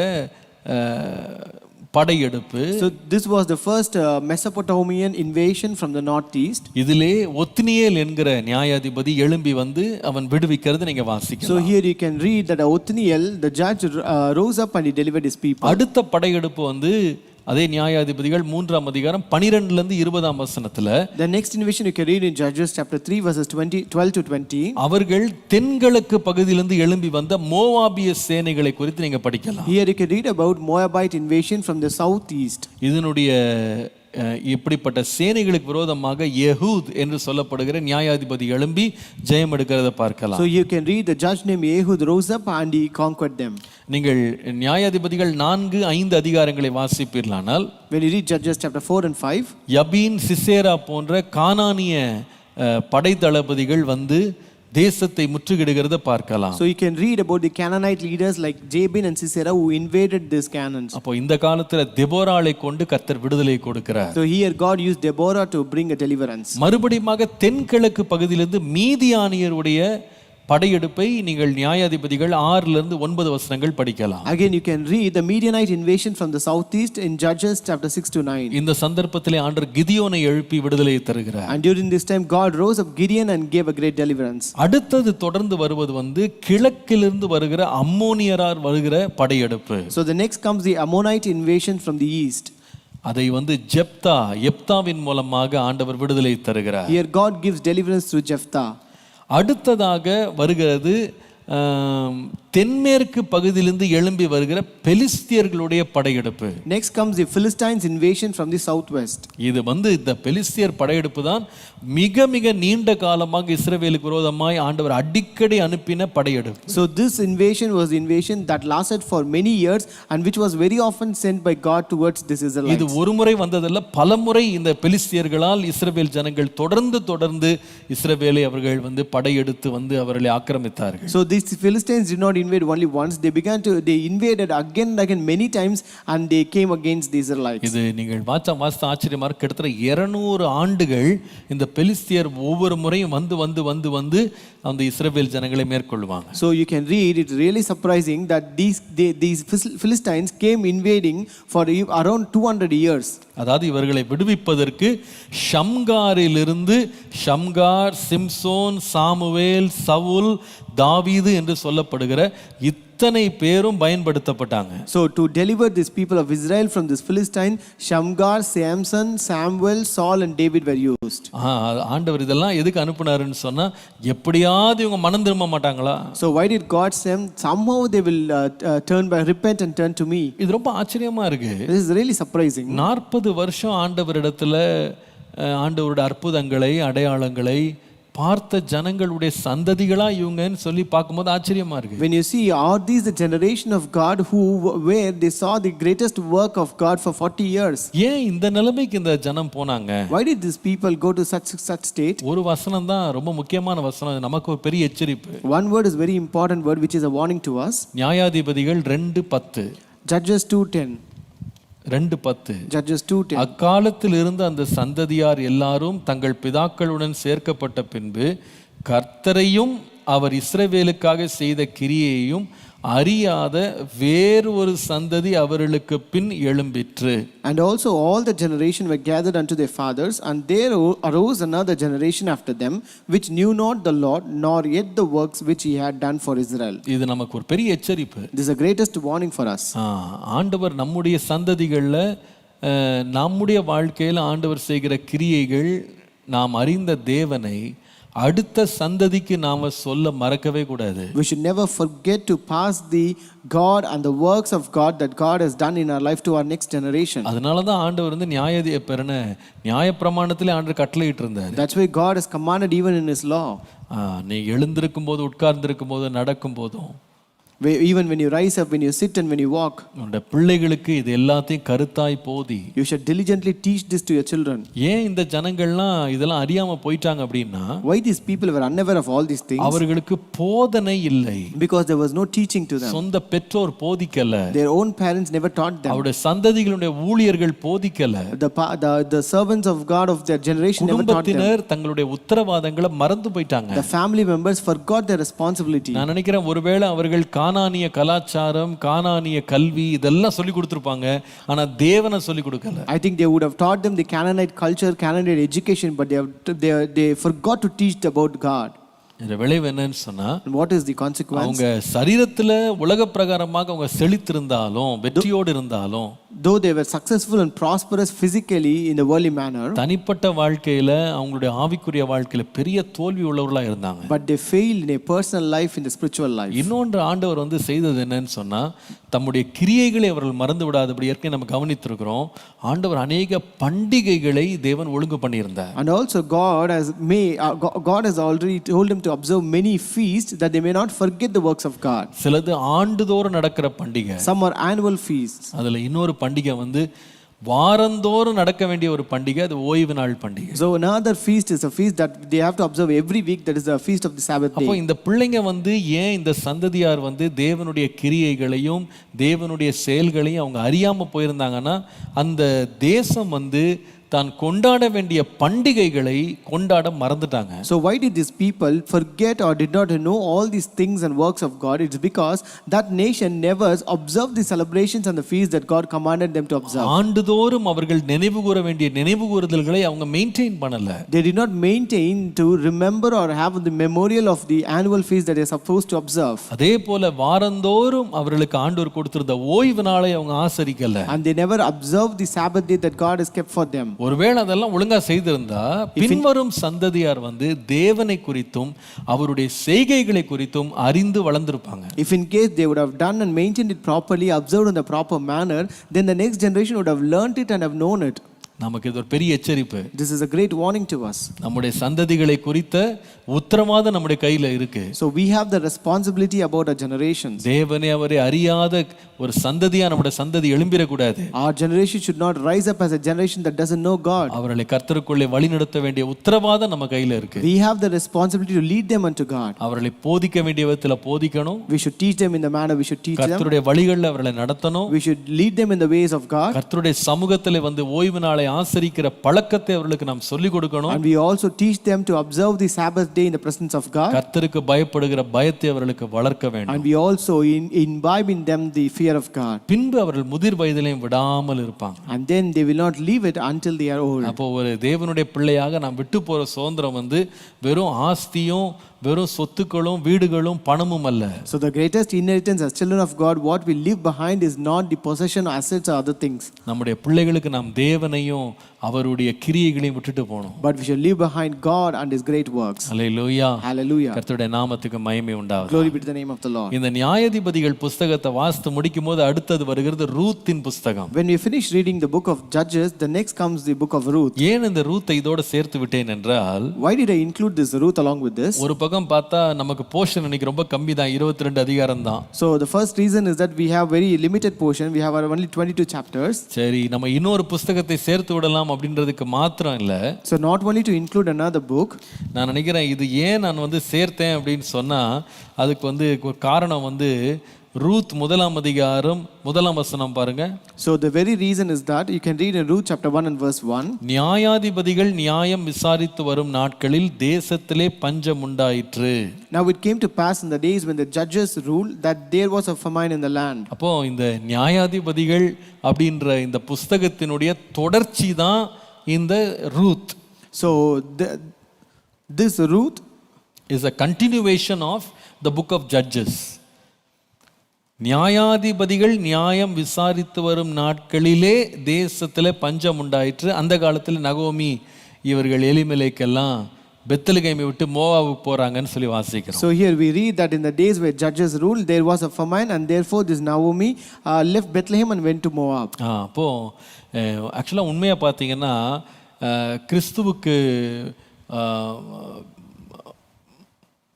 படையெடுப்பு. So this was the first Mesopotamian invasion from the northeast. இதிலே ஒத்னியேல் என்கிற நியாயாதிபதி எழும்பி அவன் விடுவிக்கிறது நீங்க வாசிக்கலாம். So here you can read that Othniel the judge rose up and he delivered his people. அடுத்த படையெடுப்பு அதே நியாயாதிபதிகள் 3ஆம் அதிகாரம் 12 20 வசனத்துல The next invasion you can read in Judges chapter 3 verses 12 to 20. அவர்கள் தென்கிழக்கு பகுதியிலிருந்து எழும்பி வந்த மோவாபிய சேனைகளை குறித்து நீங்க படிக்கலாம். Here you can read about Moabite invasion from the southeast. இதனுடைய இப்படிப்பட்ட சேனைகளுக்கு விரோதமாக யெகூத் என்று சொல்லப்படுகிற நியாயாதிபதி எழும்பி ஜெயம் எடுக்கிறத பார்க்கலாம். So you can read the judge named Ehud rose up and he conquered them. நீங்கள் நியாயாதிபதிகள் 4-5 அதிகாரங்களை வாசிப்பீர்களானால் When you read Judges chapter 4 and 5, Jabin Sisera போன்ற கானானிய படை தளபதிகள் வந்து தேசத்தை முற்றுகிடுகிறத பார்க்கலாம். so you can read about the Canaanite leaders like Jabin and Sisera who invaded these Canaans. அப்போ இந்த காலத்துல தெபோராளை கொண்டு கர்த்தர் விடுதலை கொடுக்கிறார். So here God used Deborah to bring a deliverance. மறுபடியுமாக தென்கிழக்கு பகுதியிலிருந்து மீதியானியருடைய படையெடுப்பை நீங்கள் நியாயாதிபதிகள் 6-9 வசனங்கள் படிக்கலாம். Again you can read the Midianite invasion from the southeast in Judges chapter 6 to 9. இந்த சந்தர்ப்பத்திலே ஆண்டவர் கிதியோனை எழுப்பி விடுதலையை தருகிறார். And during this time God rose up Gideon and gave a great deliverance. அடுத்தது தொடர்ந்து வருவது வந்து கிழக்கிலிருந்து வருகிற அம்மோனியரார் வருகிற படையெடுப்பு. So the next comes the Ammonite invasion from the east. அதை வந்து எப்தாவின் மூலமாக ஆண்டவர் விடுதலை தருகிறார். Here God gives deliverance through Jephthah. அடுத்ததாக வருகிறது தென்மேற்கு பகுதியிலிருந்து எழும்பி வருகிற பெலிஸ்தியர்களுடைய படையெடுப்பு. Next comes the Philistines invasion from the southwest. இது வந்து இந்த பெலிஸ்தியர் படையெடுப்பு தான் மிக மிக நீண்ட காலமாக இஸ்ரவேலுக்கு விரோதமாய் ஆண்டவர் அடிக்கடி அனுப்பின படையெடுப்பு. So this invasion was the invasion that lasted for many years and which was very often sent by God towards this Israelites. இது ஒரு முறை வந்ததல்ல, பலமுறை இந்த பெலிஸ்தியர்களால் இஸ்ரவேல் ஜனங்கள் தொடர்ந்து இஸ்ரவேலை அவர்கள் வந்து படையெடுத்து வந்து அவர்களை ஆக்கிரமித்தார்கள். So these Philistines did not invade only once, they invaded again and again many times and they came against the Israelites. இது நீங்கள் வாசித்த ஆச்சரியமா இருக்கு. கிட்டத்தட்ட 200 ஆண்டுகள் இந்த பெலிஸ்தியர் ஒவ்வொரு முறையும் வந்து அந்த இஸ்ரவேல் ஜனங்களை மேற்கொள்வாங்க. So you can read, it's really surprising that these Philistines came invading for around 200 years. அதாவது இவர்களை விடுவிப்பதற்கு ஷம்காரிலிருந்து ஷம்கார், சிம்சோன், சாமுவேல், சவுல், தாவீது என்று சொல்லப்படுகிற இத்தனை பேரும் பயன்படுத்தப்பட்டாங்க. So to deliver these people of Israel from this Philistine, Shamgar, Samson, Samuel, Saul and David were used. ஆண்டவர் இதெல்லாம் எதுக்கு அனுப்புனாருன்னு சொன்னா எப்படியாவது இவங்க மனம் திரும்ப மாட்டாங்களா? So why did God send? Somehow they will repent and turn to me. இது ரொம்ப ஆச்சரியமா இருக்கு. This is really surprising. 40 வருஷம் ஆண்டவரிடத்துல ஆண்டவருடைய அற்புதங்களை அடையாளங்களை பார்த்த ஜனங்களுடைய சந்ததிகளா இவங்கன்னு சொல்லி பார்க்கும்போது ஆச்சரியமா இருக்கு. When you see, are these the generation of God where they saw the greatest work of God for 40 years? ஏன் இந்த நிலைமைக்கு இந்த ஜனம் போனாங்க? Why did these people go to such state? ஒரு வசனம் தான் ரொம்ப முக்கியமான வசனம், நமக்கு ஒரு பெரிய எச்சரிப்பு. One word is very important word which is a warning to us. நியாயாதிபதிகள் 2:10. Judges 2:10. 2:10. Judges 2:10. அக்காலத்தில் இருந்த அந்த சந்ததியார் எல்லாரும் தங்கள் பிதாக்களுடன் சேர்க்கப்பட்ட பின்பு கர்த்தரையும் அவர் இஸ்ரவேலுக்காக செய்த கிரியையையும் அறியாத வேறு ஒரு சந்ததி அவர்களுக்கு பின் எழும்பிற்று. And also all the generation were gathered unto their fathers, and there arose another generation after them which knew not the Lord, nor yet the works which he had done for Israel. இது நமக்கு ஒரு பெரிய எச்சரிப்பு. This is the greatest warning for us. ஆண்டவர் நம்முடைய சந்ததிகள்ல நம்முடைய வாழ்க்கையில் ஆண்டவர் செய்கிற கிரியைகள் நாம் அறிந்த தேவனை அடுத்த சந்ததிக்கு நாம சொல்ல மறக்கவே கூடாது. We should never forget to pass the God and the works of God that God has done in our life to our next generation. அதனால தான் ஆண்டவர் வந்து நியாயப்பிரமாணத்திலே ஆண்டவர் கட்டளையிட்டு இருந்தார். That's why God has commanded even in his law. நீ எழுந்திருக்கும் போது, உட்கார்ந்திருக்கும் போது, நடக்கும் போதும், even when you rise up, when you sit and when you walk, உன்னுடைய பிள்ளைகளுக்கு இது எல்லாத்தையும் கருத்தாய் போதி. You should diligently teach this to your children. ஏன் இந்த ஜனங்கள்லாம் இதெல்லாம் அறியாம போயிட்டாங்க அப்படின்னா, why these people were unaware of all these things? அவர்களுக்கு போதனை இல்லை. Because there was no teaching to them. சொந்த பெற்றோர் போதிக்கல. Their own parents never taught them. அவருடைய சந்ததிகளுடைய ஊழியர்கள் போதிக்கல. The servants of God of their generation never taught them. குடும்பத்தினர் தங்களுடைய உத்தரவாதங்களை மறந்து போயிட்டாங்க. The family members forgot their responsibility. நான் நினைக்கிறேன் ஒருவேளை அவர்கள் கானானிய கலாச்சாரம், கானானிய கல்வி இதெல்லாம் சொல்லி கொடுத்திருப்பாங்க, ஆனா தேவனை சொல்லி கொடுக்கல. I think they would have taught them the Canaanite culture, Canaanite education, but they forgot to teach about God. இந்த விளைவு என்னன்னு சொன்னா, And what is the consequence? அவங்க சரீரத்துல உலக பிரகாரமாக அவங்க செழித்திருந்தாலும் வெற்றியோடு இருந்தாலும் Though they were successful and prosperous physically in the worldly manner, தனிப்பட்ட வாழ்க்கையில அவங்களுடைய ஆவிக்குரிய வாழ்க்கையில பெரிய தோல்வி உள்ளவர்களா இருந்தாங்க. but they failed in a personal life, in the spiritual life. இன்னொன்று ஆண்டவர் வந்து செய்தது என்னன்னு சொன்னா, தம்முடைய கிரியைகளை அவர்கள் மறந்து விடாதபடி ஏற்கனவே நம்ம கவனித்திருக்கிறோம். ஆண்டவர் அநேக பண்டிகைகளை தேவன் ஒழுங்கு பண்ணியிருந்தார். And also God has already told them to observe many feasts that they may not forget the works of God. சிலது ஆண்டுதோறும் நடக்கிற பண்டிகை. Some are annual feasts. அதுல இன்னொரு பண்டிகை வந்து வாரந்தோறும் நடக்க வேண்டிய ஒரு பண்டிகை, அது ஓய்வு நாள் பண்டிகை. So another feast is a feast that they have to observe every week, that is the feast of the Sabbath அப்போ day. இந்த பிள்ளைங்க வந்து ஏன் இந்த சந்ததியார் வந்து தேவனுடைய கிரியைகளையும் தேவனுடைய செயல்களையும் அவங்க அறியாம போயிருந்தாங்கன்னா, அந்த தேசம் வந்து தான் கொண்டாட வேண்டிய பண்டிகைகளை கொண்டாட மறந்துட்டாங்க. So why did these people forget or did not know all these things and works of God? It's because that nation never observed the celebrations and the feasts that God commanded them to observe. ஆண்டுதோறும் அவர்கள் நினைவு கூற வேண்டிய நினைவு கூறுதல்களை அவங்க மெயின்டைன் பண்ணல. They did not maintain to remember or have the memorial of the annual feast that they are supposed to observe. அதே போல வாரந்தோறும் அவர்களுக்கு ஆண்டவர் கொடுத்திருந்த ஓய்வு நாளை அவங்க ஆசரிக்கல. And they never observed the Sabbath day that God has kept for them. ஒருவேளை அதெல்லாம் ஒழுங்கா செய்திருந்தா பின்வரும் சந்ததியார் வந்து தேவனை குறித்தும் அவருடைய செய்கைகளை குறித்தும் அறிந்து வளர்ந்திருப்பாங்க. If in case they would have done and maintained it properly, observed in the proper manner, then the next generation would have learnt it and have known it. நமக்கு இது ஒரு பெரிய எச்சரிப்பு. This is a great warning to us. நம்முடைய சந்ததிகளை குறித்த உத்தரவாதம் நம்முடைய கையில இருக்கு. So we have the responsibility about our generations. தேவனை அவரை அறியாத ஒரு சந்ததியா நம்முடைய சந்ததி எழும்பிர கூடாது. Our generation should not rise up as a generation that doesn't know God. அவர்களை கர்த்தருக்குள்ளே வழிநடத்த வேண்டிய உத்தரவாதம் நம்ம கையில இருக்கு. We have the responsibility to lead them unto God. அவர்களை போதிக்க வேண்டிய விதத்துல போதிக்கணும். We should teach them in the manner we should teach them. கர்த்தருடைய வழிகளில் அவர்களை நடத்தணும். We should lead them in the ways of God. கர்த்தருடைய சமூகத்திலே வந்து ஓய்வு நாளை ஆசரிக்கிற பழக்கத்தை அவர்களுக்கு நாம் சொல்லிக் கொடுக்கணும். And we also teach them to observe the Sabbath day in the presence of God. கர்த்தருக்கு பயப்படுகிற பயத்தை அவர்களுக்கு வளர்க்க வேண்டும். And we also imbibe in them the fear of God. பின்பு அவர்கள் முதிர் வயதிலையும் விடாமல் இருப்பாங்க. And then they will not leave it until they are old. அப்போ ஒரு தேவனுடைய பிள்ளையாக நாம் விட்டு போற சுதந்திரம் வந்து வெறும் ஆஸ்தியும் வெறும் சொத்துக்களும் வீடுகளும் பணமும் அல்ல. So the greatest inheritance as children of God, what we leave behind is not the possession, assets or other things. நம்முடைய பிள்ளைகளுக்கு நாம் தேவனையும் அவருடைய கிரியைகளையும் விட்டுட்டு போகணும். But we should leave behind God and His great works. Hallelujah. Hallelujah. கர்த்தருடைய நாமத்துக்கு மகிமை உண்டாவதாக. Glory be to the name of the Lord. இந்த நியாயாதிபதிகள் புத்தகத்தை வாசித்து முடிக்கும் போது அடுத்தது வருகிறது ரூத்தின் புத்தகம். When we finish reading the book of Judges, the next comes the book of Ruth. ஏன் இந்த ரூத்தை இதோட சேர்த்து விட்டேன் என்றால், Why did I include this Ruth along with this? ஒரு பக்கம் பார்த்தா நமக்கு போர்ஷன் இன்னைக்கு ரொம்ப கம்மி தான், 22 அதிகாரம் தான். So the first reason is that we have very limited portion. We have only 22 chapters. சரி, நம்ம இன்னொரு புத்தகத்தை சேர்த்து விடலாம் அப்படின்றதுக்கு மாத்திரம் இல்ல. So not only to include another book. நான் நினைக்கிறேன் இது ஏன் நான் வந்து சேர்த்தேன் அப்படின்னு சொன்னா, அதுக்கு வந்து ஒரு காரணம் வந்து ரூத் 1 அதிகாரம் 1 வசனம் பாருங்க. So the very reason is that you can read in Ruth chapter 1 and verse 1. நியாயாதிபதிகள் நியாயம் விசாரித்து வரும் நாட்களில் தேசத்திலே பஞ்சம் உண்டாயிற்று. Now it came to pass in the days when the judges ruled that there was a famine in the land. அப்போ இந்த நியாயாதிபதிகள் அப்படின்ற இந்த புஸ்தகத்தினுடைய தொடர்ச்சி தான் இந்த Ruth. So this Ruth is a continuation of the book of Judges. நியாயாதிபதிகள் நியாயம் விசாரித்து வரும் நாட்களிலே தேசத்தில் பஞ்சம் உண்டாயிற்று. அந்த காலத்தில் நகோமி இவர்கள் எலிமெலேக்கெல்லாம் பெத்லகேமை விட்டு மோவாவுக்கு போறாங்கன்னு சொல்லி வாசிக்கிறோம். So here we read that in the days where judges ruled there was a famine and therefore this Naomi left Bethlehem and went to Moab. அப்போ ஆக்சுவலாக உண்மையாக பார்த்தீங்கன்னா கிறிஸ்துவுக்கு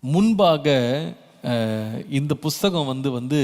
முன்பாக இந்த புஸ்தகம் வந்து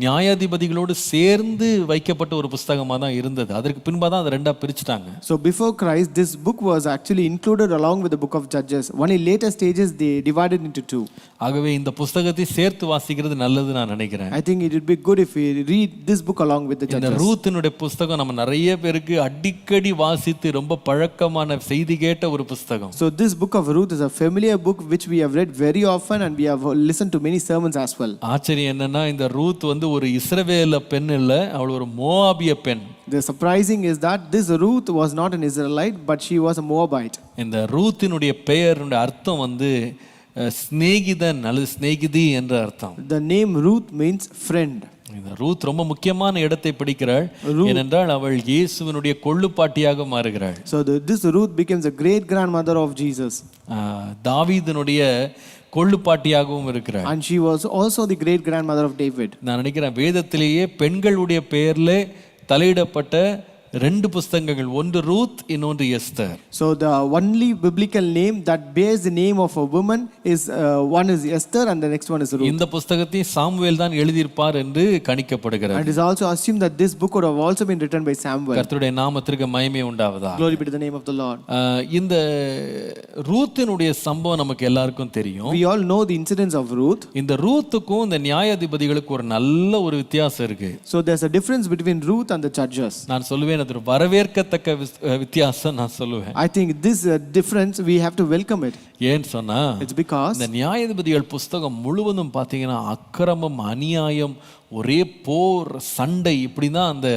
நியாயாதிபதிகளோடு சேர்ந்து வைக்கப்பட்ட ஒரு புஸ்தகமாக தான் இருந்தது. அதற்கு பின்பாக தான் அதை ரெண்டாக பிரிச்சுட்டாங்க. So before Christ this book was actually included along with the book of Judges. Only later stages they divided into two. ஆகவே இந்த புஸ்தகத்தை சேர்த்து வாசிக்கிறது நல்லது நான் நினைக்கிறேன். I think it would be good if we read this book along with the Judges. இந்த ரூத்தினுடைய புஸ்தகம் நம்ம நிறைய பேருக்கு அடிக்கடி வாசித்து ரொம்ப பழக்கமான செய்தி கேட்ட ஒரு புஸ்தகம். So this book of Ruth is a familiar book which we have read very often and we have listened to many sermons as well. ஆச்சரியம் என்னன்னா இந்த ரூத் வந்து ஒரு இஸ்ரவேல பெண் இல்ல, அவள் ஒரு மோவாபிய பெண். The surprising is that this Ruth was not an Israelite but she was a Moabite. இந்த ரூத்தினுடைய பெயருடைய அர்த்தம் வந்து சிநேகிதன் அல்லது சிநேகிதி என்ற அர்த்தம். The name Ruth means friend. இந்த ரூத் ரொம்ப முக்கியமான இடத்தை பிடிக்கிறாள், ஏனென்றால் அவள் இயேசுவினுடைய கொள்ளுப்பாட்டியாக மாறுகிறாள். So this Ruth becomes a great grandmother of Jesus. தாவீதினுடைய கொள்ளுப்பாட்டியாகவும் இருக்கிறாள். And she was also the great grandmother of David. நான் நினைக்கிறேன் வேதத்திலேயே பெண்களுடைய பெயர்ல தலையிடப்பட்ட 2 புஸ்தகங்கள், ஒன்று ரூத், இன்னொன்று Esther. So the only biblical name that bears the name of a woman is one is Esther and the next one is Ruth. இந்த புஸ்தகத்தை சாமுவேல் தான் எழுதியிருப்பார் என்று கணிக்கப்படுகிறது. And it is also assumed that this book would have also been written by Samuel. கர்த்தருடைய நாமத்திற்கு மகிமை உண்டாவதாக. Glory be to the name of the Lord. இந்த ரூத்தினுடைய சம்பவம் நமக்கு எல்லாருக்கும் தெரியும். We all know the incidents of Ruth. இந்த ரூத்துக்கும் இந்த நியாயாதிபதிகளுக்கு ஒரு நல்ல ஒரு வித்தியாசம் இருக்கு. So there's a difference between Ruth and the judges. நான் சொல்லுவேன் அது ஒரு வரவேற்கத்தக்க வித்தியாசம் நான் சொல்லுவேன். I think this difference we have to welcome it. ஏன் சொன்னா, It's because இந்த நியாயாதிபதிகள் புஸ்தகம் முழுவதும் பார்த்தீங்கன்னா அக்கிரமம், அநியாயம், ஒரே போர், சண்டை, இப்படிதான் அந்த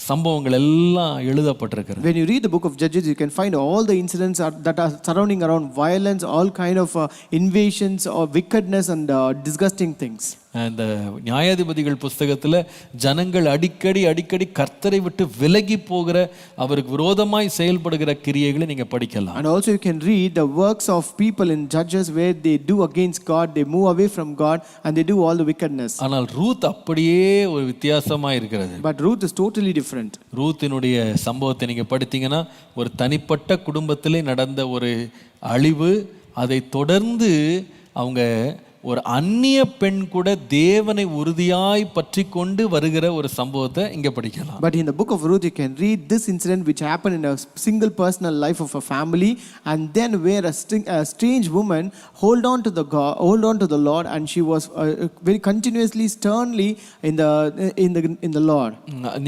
சம்பவங்கள் எல்லாம் எழுதப்பட்டிருக்கிறது. When you read the book of Judges, you can find all the incidents that are surrounding around violence, all kind of invasions or wickedness and disgusting things. இந்த நியாயாதிபதிகள் புஸ்தகத்துல ஜனங்கள் அடிக்கடி கர்த்தரை விட்டு விலகி போகிற, அவருக்கு விரோதமாய் செயல்படுகிற கிரியைகளை நீங்க படிக்கலாம். And also you can read the works of people in Judges where they do against God, they move away from God and they do all the wickedness. ஆனால் ரூத் அப்படியே ஒரு வித்தியாசமா இருக்கிறது. But Ruth is totally different. ரூத்தினுடைய சம்பவத்தை நீங்க படித்தீங்கன்னா ஒரு தனிப்பட்ட குடும்பத்திலே நடந்த ஒரு அழிவு, அதை தொடர்ந்து அவங்க ஒரு அந்நிய பெண் கூட தேவனை உறுதியாய் பற்றி கொண்டு வருகிற ஒரு சம்பவத்தை இங்க படிக்கலாம். But in the book of Ruth you can read this incident which happened in a single personal life of a family, and then where a strange woman hold on to the Lord, and she was very continuously sternly in the Lord.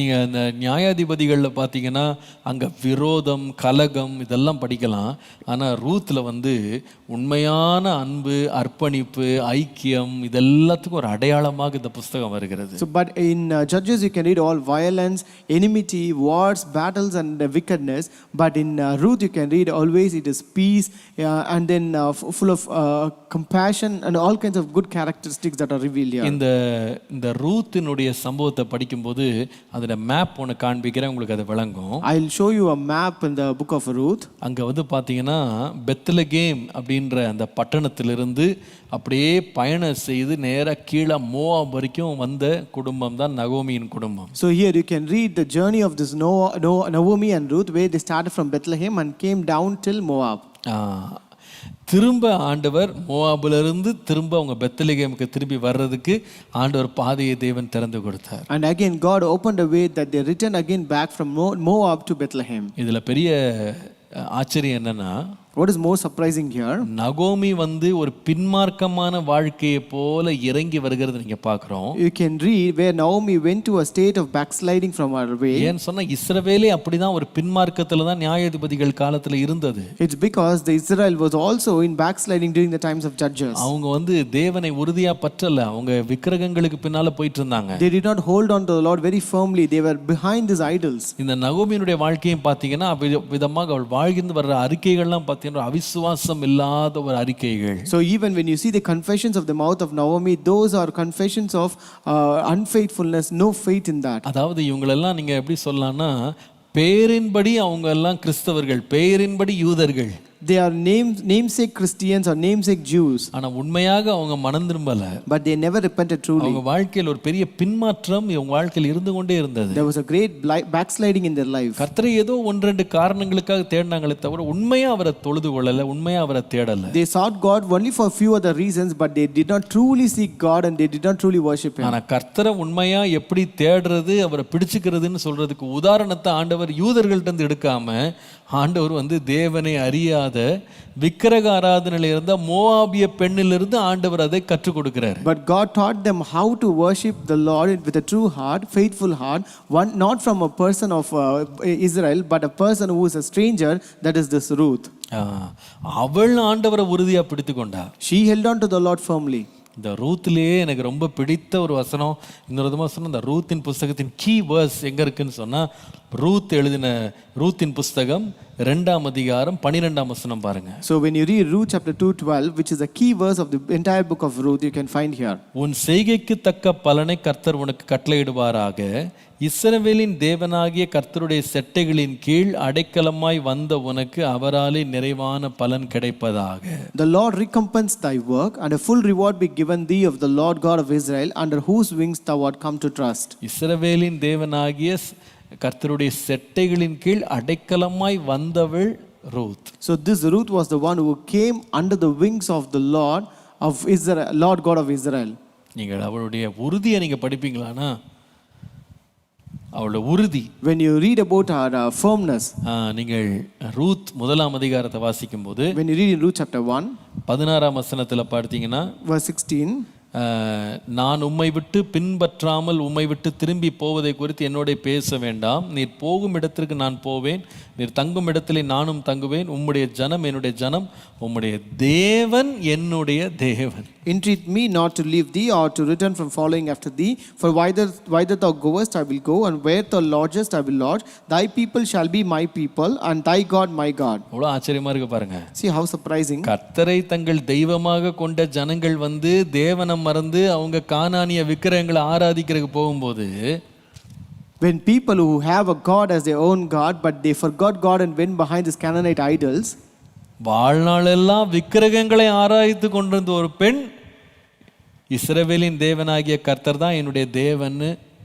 நீங்க இந்த நியாயாதிபதிகள்ல பாத்தீங்கன்னா அங்க விரோதம், கலகம் இதெல்லாம் படிக்கலாம். ஆனா ரூத்ல உண்மையான அன்பு, அர்ப்பணிப்பு, ஐக்கியம், இதெல்லாத்துக்கும் ஒரு அடையாளமாக இந்த புஸ்தகம் வருகிறது. So but in Judges you can read all violence, enmity, wars, battles and wickedness, but in Ruth you can read always it is peace, and then full of compassion and all kinds of good characteristics that are revealed here. இந்த ரூத்தினுடைய சம்பவத்தை படிக்கும்போது அதோட மேப் ஒன்று காண்பிக்கிறேன், உங்களுக்கு அது விளங்கும். I'll show you a map in the book of Ruth. அங்க பாத்தீங்கன்னா பெத்லகேம் அப்படின்ற அந்த பட்டணத்திலிருந்து அப்படியே பயணம் செய்து நேரா கீழே மோவாப் வரைக்கும் வந்த குடும்பம் தான் நகோமியின் குடும்பம். So here you can read the journey of this Naomi and Ruth, where they started from Bethlehem and came down till Moab. திரும்ப ஆண்டவர் மோவாபிலிருந்து திரும்ப அவங்க பெத்லகேமுக்கு திரும்பி வர்றதுக்கு ஆண்டவர் பாதையை தேவன் திறந்து கொடுத்தார். And again God opened a way that they returned again back from Moab to Bethlehem. இதுல பெரிய ஆச்சரியம் என்னன்னா, what is more surprising here, நகோமி ஒரு பின்மார்க்கமான வாழ்க்கையை போல இறங்கி வருகிறது நீங்க பார்க்கிறோம். you can read where Naomi went to a state of backsliding from her way. ஏன் சொன்னா இஸ்ரவேலே அப்படிதான் ஒரு பின்மார்க்கத்துல தான் நியாயாதிபதிகள் காலத்துல இருந்தது. It's because the Israel was also in backsliding during the times of Judges. அவங்க தேவனை உறுதியா பற்றல, அவங்க விக்கிரகங்களுக்கு பின்னால போயிட்டு இருந்தாங்க. They did not hold on to the Lord very firmly, they were behind these idols. இந்த நகோமியினுடைய வாழ்க்கையும் பாத்தீங்கன்னா விதமாக அவள் வாழ்கிந்து வர்ற அறிக்கைகள்லாம் அவிசுவாசம் இல்லாத ஒரு அறிக்கைகள். So even when you see the confessions of the mouth of Naomi, those are confessions of unfaithfulness, no faith in that. அதாவது இவங்களெல்லாம் நீங்க எப்படி சொல்லலாம்னா, பேரின்படி அவங்க எல்லாம் கிறிஸ்தவர்கள், பேரின்படி யூதர்கள். They are namesake Christians or namesake Jews. ஆனா உண்மையாக அவங்க மனம் திரும்பல. But they never repented truly. அவங்க வாழ்க்கையில் ஒரு பெரிய பின்மாற்றம் இவங்க வாழ்க்கையில் இருந்து கொண்டே இருந்தது. There was a great backsliding in their life. கர்த்தரை ஏதோ 1-2 காரணங்களுக்காக தேடினாங்களே தவிர உண்மையா அவரை தொழுது கொள்ளல, உண்மையா அவரை தேடல. They sought God only for few other reasons, but they did not truly seek God and they did not truly worship him. ஆனா கர்த்தரை உண்மையா எப்படி தேடுறது, அவரை பிடிச்சுக்கிறதுன்னு சொல்றதுக்கு உதாரணத்தை ஆண்டவர் யூதர்கள்ட்ட இருந்து எடுக்காம, ஆண்டவர் தேவனை அறியாத விக்கிரக ஆராதனையில இருந்த மோவாபிய பெண்ணிலிருந்து ஆண்டவர் அதை கற்றுக் கொடுக்கிறார். But God taught them how to worship the Lord with a true heart, faithful heart, one not from a person of Israel, but a person who is a stranger, that is this Ruth. அவள் ஆண்டவரை உறுதியா பிடித்துக் கொண்டா. She held on to the Lord firmly. இந்த ரூத்லேயே எனக்கு ரொம்ப பிடித்த ஒரு வசனம், இன்னொரு விதமாக சொன்னால் இந்த ரூத்தின் புஸ்தகத்தின் கீ வேர்ஸ் எங்கே இருக்குன்னு சொன்னால், ரூத்தின் புஸ்தகம் 2ஆம் அதிகாரம் 12ஆம் வசனம் பாருங்க. So when you read Ruth chapter 2:12, which is a key verse of the entire book of Ruth, you can find here. உன் செய்கைக்கு தக்க பலனை கர்த்தர் உனக்கு கட்டளையிடுவாராக. இஸ்ரவேலின் தேவனாகிய கர்த்தருடைய செட்டைகளின் கீழ் அடைக்கலமாய் வந்த உனக்கு அவராலே நிறைவான பலன் கிடைப்பதாக. The Lord recompense thy work, and a full reward be given thee of the Lord God of Israel, under whose wings thou art come to trust. இஸ்ரவேலின் தேவனாகிய கர்த்தருடைய செட்டைகளின் கீழ் அடைக்கலமாய் வந்தவள் Ruth. So this Ruth was the one who came under the wings of the Lord of Israel, Lord God of Israel. நீங்கள் அவளுடைய உறுதியை நீங்க படிப்பீங்களானா, அவளுடைய உறுதி, when you read about her firmness, நீங்கள் ரூத் 1ஆம் அதிகாரத்தை வாசிக்கும் போது, when you read in Ruth chapter 1 16ஆம் வசனத்துல பார்த்தீங்கன்னா, verse 16, நான் உம்மை விட்டு பின்பற்றாமல் உம்மை விட்டு திரும்பி போவதை குறித்து என்னோட பேச வேண்டாம். நீர் போகும் இடத்திற்கு நான் போவேன், நீர் தங்கும் இடத்திலே நானும் தங்குவேன். உம்முடைய ஜனம் என்னுடைய ஜனம், உம்முடைய தேவன் என்னுடைய தேவன். Entreat me not to leave thee or to return from following after thee, for whither thou goest I will go, and where thou lodgest I will lodge. Thy people shall be my people, and thy God my God. அவ்வளோ ஆச்சரியமா இருக்கு பாருங்க. See how surprising. கர்த்தரை தங்கள் தெய்வமாக கொண்ட ஜனங்கள் வந்து தேவனை மறந்து அவங்க கானானிய விக்கிரகங்களை ஆராதிக்கிறதுக்கு போகும்போது, when people who have a God as their own God, but they forgot God and went behind these Canaanite idols, வாழ்நாளெல்லாம் விக்கிரகங்களை ஆராய்த்து கொண்டிருந்த ஒரு பெண், இஸ்ரவேலின் தேவனாகிய கர்த்தர் தான் என்னுடைய தேவன்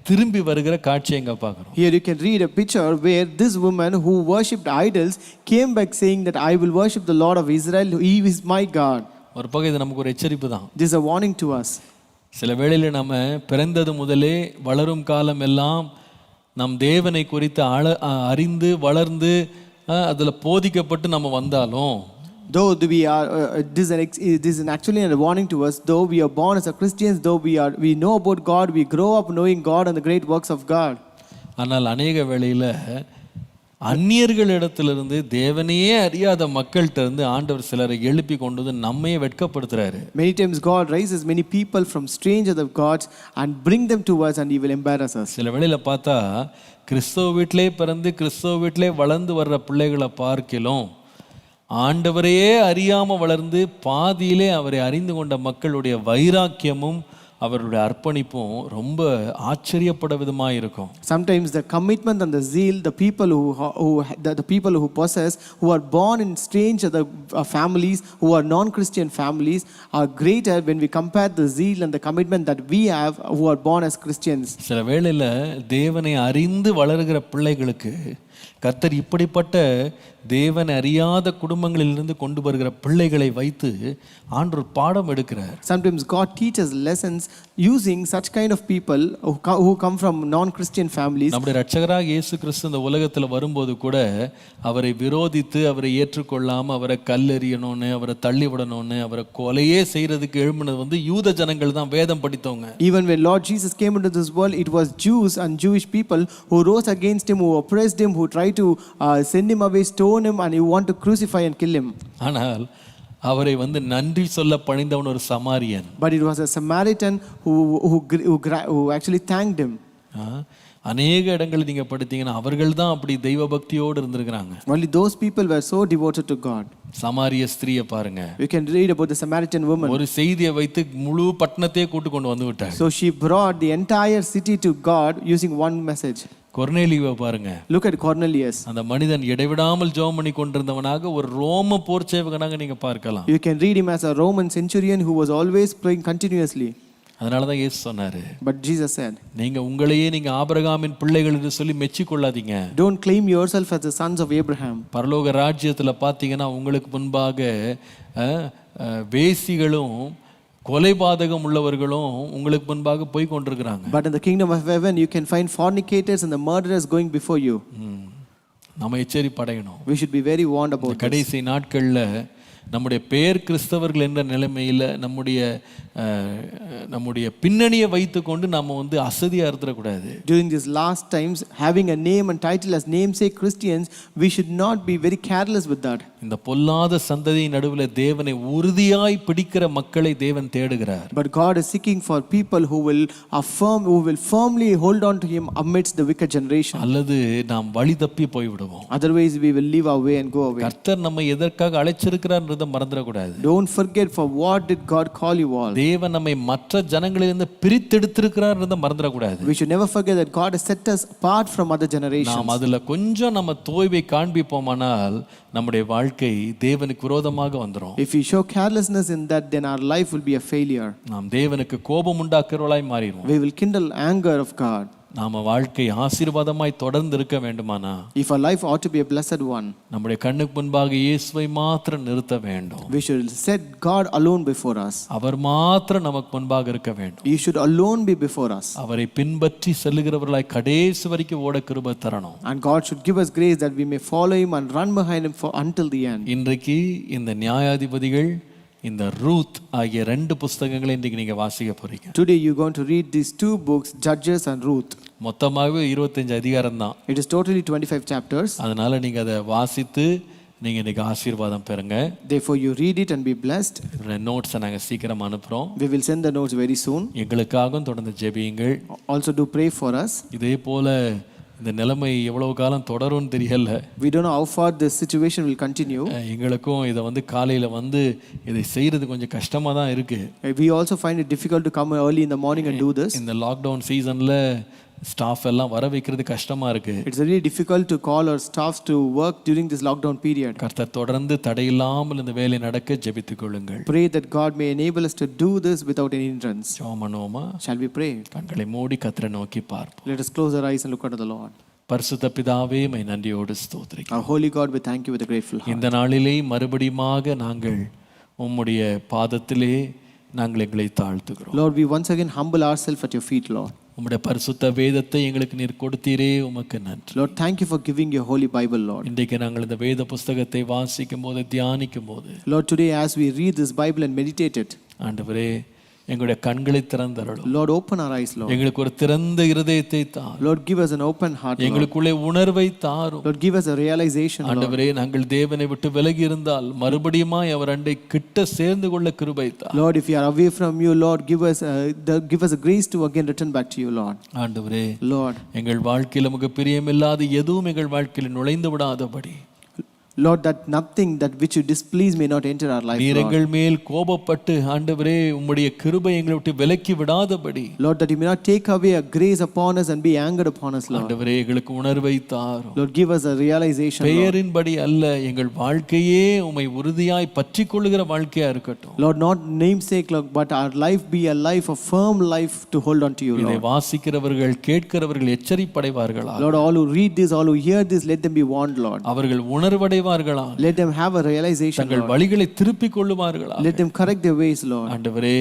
திரும்பி வருகிற காட்சி எங்க பார்க்கிறோம். Here you can read a picture where this woman who worshipped idols came back saying that I will worship the Lord of Israel, he is my God. ஒரு பக்கம் இது நமக்கு ஒரு எச்சரிப்பு தான். This is a warning to us. சில வேளையில் நம்ம பிறந்தது முதலே வளரும் காலம் எல்லாம் நம் தேவனை குறித்து அறிந்து வளர்ந்து அதில் போதிக்கப்பட்டு நம்ம வந்தாலும், though we are this is actually a warning to us, though we are born as a Christians, though we know about God, we grow up knowing God and the great works of God, ஆனால் அநேக வேளையில் அந்நியர்களிடத்திலிருந்து தேவனையே அறியாத மக்கள்கிட்ட இருந்து ஆண்டவர் சிலரை எழுப்பி கொண்டு வந்து நம்மையே வெட்கப்படுத்துறாரு. many times God raises many people from strangers of gods and bring them to us, and he will embarrass us. சில வேளையில் பார்த்தா கிறிஸ்தவ வீட்டிலே பிறந்து கிறிஸ்தவ வீட்டிலே வளர்ந்து வர்ற பிள்ளைகளை பார்க்கிலும் ஆண்டவரையே அறியாம வளர்ந்து பாதியிலே அவரை அறிந்து கொண்ட மக்களுடைய வைராக்கியமும் அவருடைய அர்ப்பணிப்பும் ரொம்ப ஆச்சரியப்பட விதமாக இருக்கும். Sometimes the commitment and the zeal, the people who possess, who are born in strange other families, who are non-Christian families, are greater when we compare the zeal and the commitment that we have who are born as Christians. சில வேளையில் தேவனை அறிந்து வளர்கிற பிள்ளைகளுக்கு கர்த்தர் இப்படிப்பட்ட தேவனை அறியாத குடும்பங்களிலிருந்து கொண்டு வருகிற பிள்ளைகளை வைத்து ஆண்டவர் பாடம் எடுக்கிறார். Sometimes God teaches lessons using such kind of people who come from non-Christian families. நம்முடைய இரட்சகராக இயேசு கிறிஸ்து இந்த உலகத்தில் வரும்போது கூட அவரை விரோதித்து அவரை ஏற்றுக்கொள்ளாம அவரை கல்லெறியணும்னு அவரை தள்ளி விடணும்னு அவரை கொலையே செய்யறதுக்கு எழும்பினது வந்து யூத ஜனங்கள் தான், வேதம் படித்தவங்க. Even when Lord Jesus came into this world, it was Jews and Jewish people who rose against him, who oppressed him, who tried to send him away, stone him, and you want to crucify and kill him. ஆனால் அவரை வந்து நன்றி சொல்ல பணிந்தவன் ஒரு சமாரியன். But it was a Samaritan who actually thanked him. அநேக இடங்கள் நீங்க படித்தீங்கன்னா அவர்கள் தான் அப்படி தெய்வ பக்தியோடு இருந்திருக்கிறாங்க. Only those people were so devoted to God. சமாரிய ஸ்திரியை பாருங்க. You can read about the Samaritan woman. ஒரு செய்தியை வைத்து முழு பட்டணத்தையே கூட்டி கொண்டு வந்து விட்டார். So she brought the entire city to God using one message. கொர்நேலியுவை பாருங்க. Look at Cornelius. அந்த மனிதன் இடைவிடாமல் ஜெபம் பண்ணி கொண்டிருந்தவனாக ஒரு ரோம போர் சேவகனாக நீங்க பார்க்கலாம். You can read him as a Roman centurion who was always praying continuously. அதனால தான் இயேசு சொன்னாரு. But Jesus said, நீங்க உங்களையே நீங்க ஆபிரகாமின் பிள்ளைகள் என்று சொல்லி மெச்சி கொள்ளாதீங்க. don't claim yourself as the sons of Abraham. பரலோக ராஜ்யத்துல பாத்தீங்கன்னா உங்களுக்கு முன்பாக வேசிகளும் கொலைபாதகம் உள்ளவர்களும் உங்களுக்கு முன்பாக போய் கொண்டிருக்கிறாங்க. But in the kingdom of heaven you can find fornicators and the murderers going before you. நம்ம எச்சரிப்படையணும். We should be very warned about this. கடைசி நாட்கள்ல நம்முடைய பேர் கிறிஸ்தவர்கள் என்ற நிலைமையில் நம்முடைய பின்னணியை வைத்துக்கொண்டு நம்ம வந்து அசதியா இருந்துடக்கூடாது. During these last times, having a name and title as namesake Christians, we should not be very careless with that. இந்த பொல்லாத சந்ததியின் நடுவில் தேவனை உறுதியாய் பிடிக்கிற மக்களை தேவன் தேடுகிறார். But God is seeking for people who will firmly hold on to him amidst the wicked generation. அல்லது நாம் வழி தப்பி போய்விடுவோம். Otherwise we will leave our way and go away. கர்த்தர் நம்மை எதற்காக அழைச்சிருக்கிறார்ன்றதை மறந்துடக்கூடாது. Don't forget for what did God call you all. தேவன் நம்மை மற்ற ஜனங்களிலிருந்து பிரித்தெடுத்திருக்கிறார்ன்றதை மறந்துடக்கூடாது. We should never forget that God has set us apart from other generations. நாம் அதுல கொஞ்சம் நம்ம தோய்வை காண்பிப்போமானால் நம்முடைய வாழ்க்கை தேவனுக்கு விரோதமாக வந்துரும். If we show carelessness in that, then our life will be a failure. நாம் தேவனுக்கு கோபம் உண்டாக்குறவளாய் மாறிடுவோம். We will kindle anger of God. நாம வாழ்க்கை ஆசீர்வாதமாய் தொடர்ந்து இருக்க வேண்டுமானா, if our life ought to be a blessed one, நம்முடைய கண்ணுக்கு முன்பாக இயேசுவை மாத்திரம் நிறுத்த வேண்டும். we should set God alone before us. அவர் மாத்திரம் நமக்கு முன்பாக இருக்க வேண்டும். He should alone be before us. அவரை பின்பற்றி செல்லுகிறவர்களாய் கடைசி வரைக்கும் ஓட கிருபை தரணும். And God should give us grace that we may follow him and run behind him until the end. இன்றைக்கு இந்த நியாயாதிபதிகள், இந்த ரூத் ஆகிய 2 புத்தகங்களை இன்றைக்கு நீங்க வாசிக்க போறீங்க. Today you are going to read these 2 books, Judges and Ruth. மொத்தமாகவே 25 அதிகாரம் தான். It is totally 25 chapters. அதனால நீங்க அதை வாசித்து நீங்க இன்னைக்கு ஆசீர்வாதம் பெறுங்க. Therefore you read it and be blessed. நோட்ஸை நாங்க சீக்கிரம் அனுப்புறோம். We will send the notes very soon. எங்களுக்காகவும் தொடர்ந்து ஜெபியுங்கள். Also do pray for us. இதே போல இந்த நிலைமை எவ்வளவு காலம் தொடரும்னு தெரியல. We don't know how far this situation will continue. எங்களுக்கும் இதை காலையில இதை செய்யறது கொஞ்சம் கஷ்டமா தான் இருக்கு. We also find it difficult to come early in the morning and do this. இந்த லாக்டவுன் சீசன்ல ஸ்டாஃப் எல்லாம் வர வைக்கிறது கஷ்டமா இருக்கு. It's really difficult to call our staffs to work during this lockdown period. கர்த்தர் தொடர்ந்து தடையில்லாமல் இந்த வேலை நடக்க ஜெபித்துக் கொள்ளுங்கள். Pray that God may enable us to do this without any hindrance. ஜெபம் பண்ணுவோமா? Shall we pray? கண்களை மூடி கர்த்தரை நோக்கி பார்ப்போம். Let us close our eyes and look unto the Lord. பரிசுத்த பிதாவே, மை நன்றியோடு ஸ்தோத்திரிக்கிறோம். Our holy God, we thank you with a grateful heart. இந்த நாளிலே மறுபடியுமாக நாங்கள் உம்முடைய பாதத்திலே நாங்கள் எங்களை தாழ்த்துகிறோம். Lord, we once again humble ourselves at your feet, Lord. உம்முடைய பரிசுத்த வேதத்தை எங்களுக்கு நீர் கொடுத்தீரே, உமக்கு நன்றி. Lord, thank you for giving your holy Bible, Lord. இன்றைக்கு நாங்கள் இந்த வேத புத்தகத்தை வாசிக்கும் போது, தியானிக்கும் போது, Lord, today as we read this Bible and meditate it, ஆண்டவரே எங்களுடைய கண்களை திறந்தருளும். Lord, open our eyes, Lord. எங்களுக்கு ஒரு திறந்த இருதயத்தை தாரும். Lord, give us an open heart, Lord. எங்களுக்குள்ளே உணர்வை தாரும். Lord, give us a realization, Lord. ஆண்டவரே, நாங்கள் தேவனை விட்டு விலகி இருந்தால் மறுபடியுமாய் அவர் அண்டை கிட்ட சேர்ந்து கொள்ள கிருபை தாரும். Lord, if we are away from you, Lord, give us a grace to again return back to you, Lord. ஆண்டவரே, Lord, எங்கள் வாழ்க்கையில் நமக்கு பிரியமில்லாத எதுவும் எங்கள் வாழ்க்கையில் நுழைந்து விடாதபடி, Lord, that nothing that which you displease may not enter our life, நீர் Lord. எங்கள் மேல் கோபப்பட்டு ஆண்டவரே உம்முடைய கிருபை எங்களை விட்டு விலக்கி விடாதபடி, Lord, that you may not take away a grace upon us and be angered upon us, Lord. ஆண்டவரே எங்களுக்கு உணர்வை தாரும். Lord, give us a realization, Lord. பெயரின்படி அல்ல, எங்கள் வாழ்க்கையே உம்மை உறுதியாய் பற்றிக் கொள்ளுகிற வாழ்க்கையா இருக்கட்டும். Lord, not namesake, Lord, but our life be a life, a firm life to hold on to you, இதை Lord. வாசிக்கிறவர்கள் கேட்கிறவர்கள் எச்சரிப்படைவார்களா? Lord, all who read this, all who hear this, let them be warned, Lord. அவர்கள் உணர்வடைவார்களா? Let them have a realization, தங்கள் Lord. வழிகளை திருப்பிக் கொள்ளுவார்களா? Let them correct their ways, Lord. ஆண்டவரே,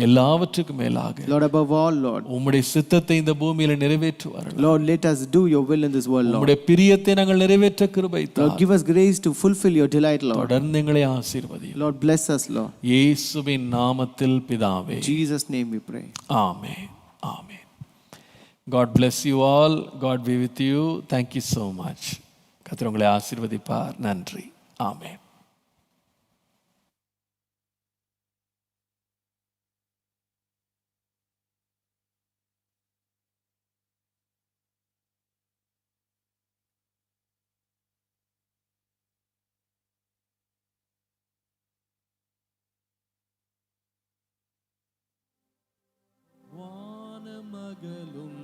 எல்லாவற்றுக்கும் மேலாக Lord, above all, Lord. உம்முடைய சித்தத்தை இந்த பூமியில நிறைவேற்றுவார்கள். Lord, let us do your will in this world, Lord. உம்முடைய பிரியத்தை நாங்கள் நிறைவேற்ற கிருபை Lord, தாரும். give us grace to fulfill your delight, Lord. தொடர்ந்து எங்களை ஆசீர்வதியும். Lord, bless us, Lord. இயேசுவின் நாமத்தில் பிதாவே, In Jesus' name we pray. Amen. Amen. God bless you all. God be with you. Thank you so much. கர்த்தர் உங்களை ஆசீர்வதிப்பார். நன்றி. ஆமென். வானமகலும்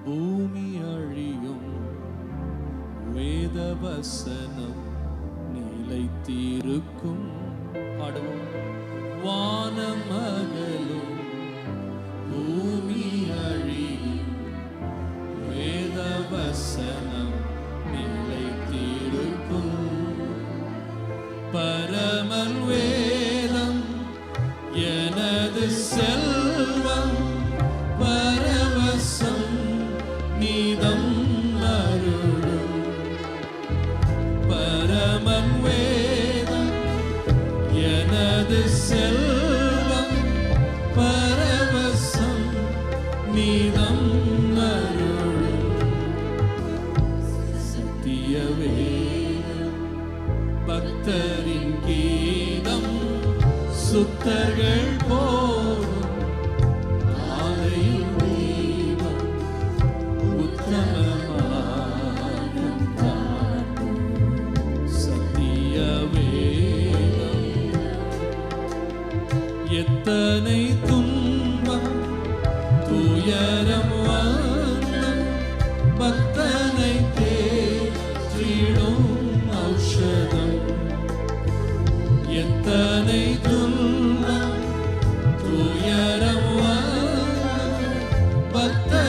பூமி அழியும், வேதவசனம் நிலைத்திருக்கும். பாடுவோம். வானமகலும் பூமி அழியும், வேதவசனம் நிலைத்திருக்கும். பரமன் வேதம் எனது செல்வம், பரவசம் நீதம் அருளும். பரமன் வேதம் எனது செல்வம், பரவசம் நீதம் அருளும். சத்திய வேதம் பரிசுத்தர்கள் போதும் ஆலையில் தீபம் உத்தமமாகும் காணும் சத்திய வேதம். எத்தனை துன்பம் துயரம் வந்தும் பக்தனை தேற்றிடும் ஔஷதம். எத்தனை துன்பம் துயரம் வந்தும் பக்தனை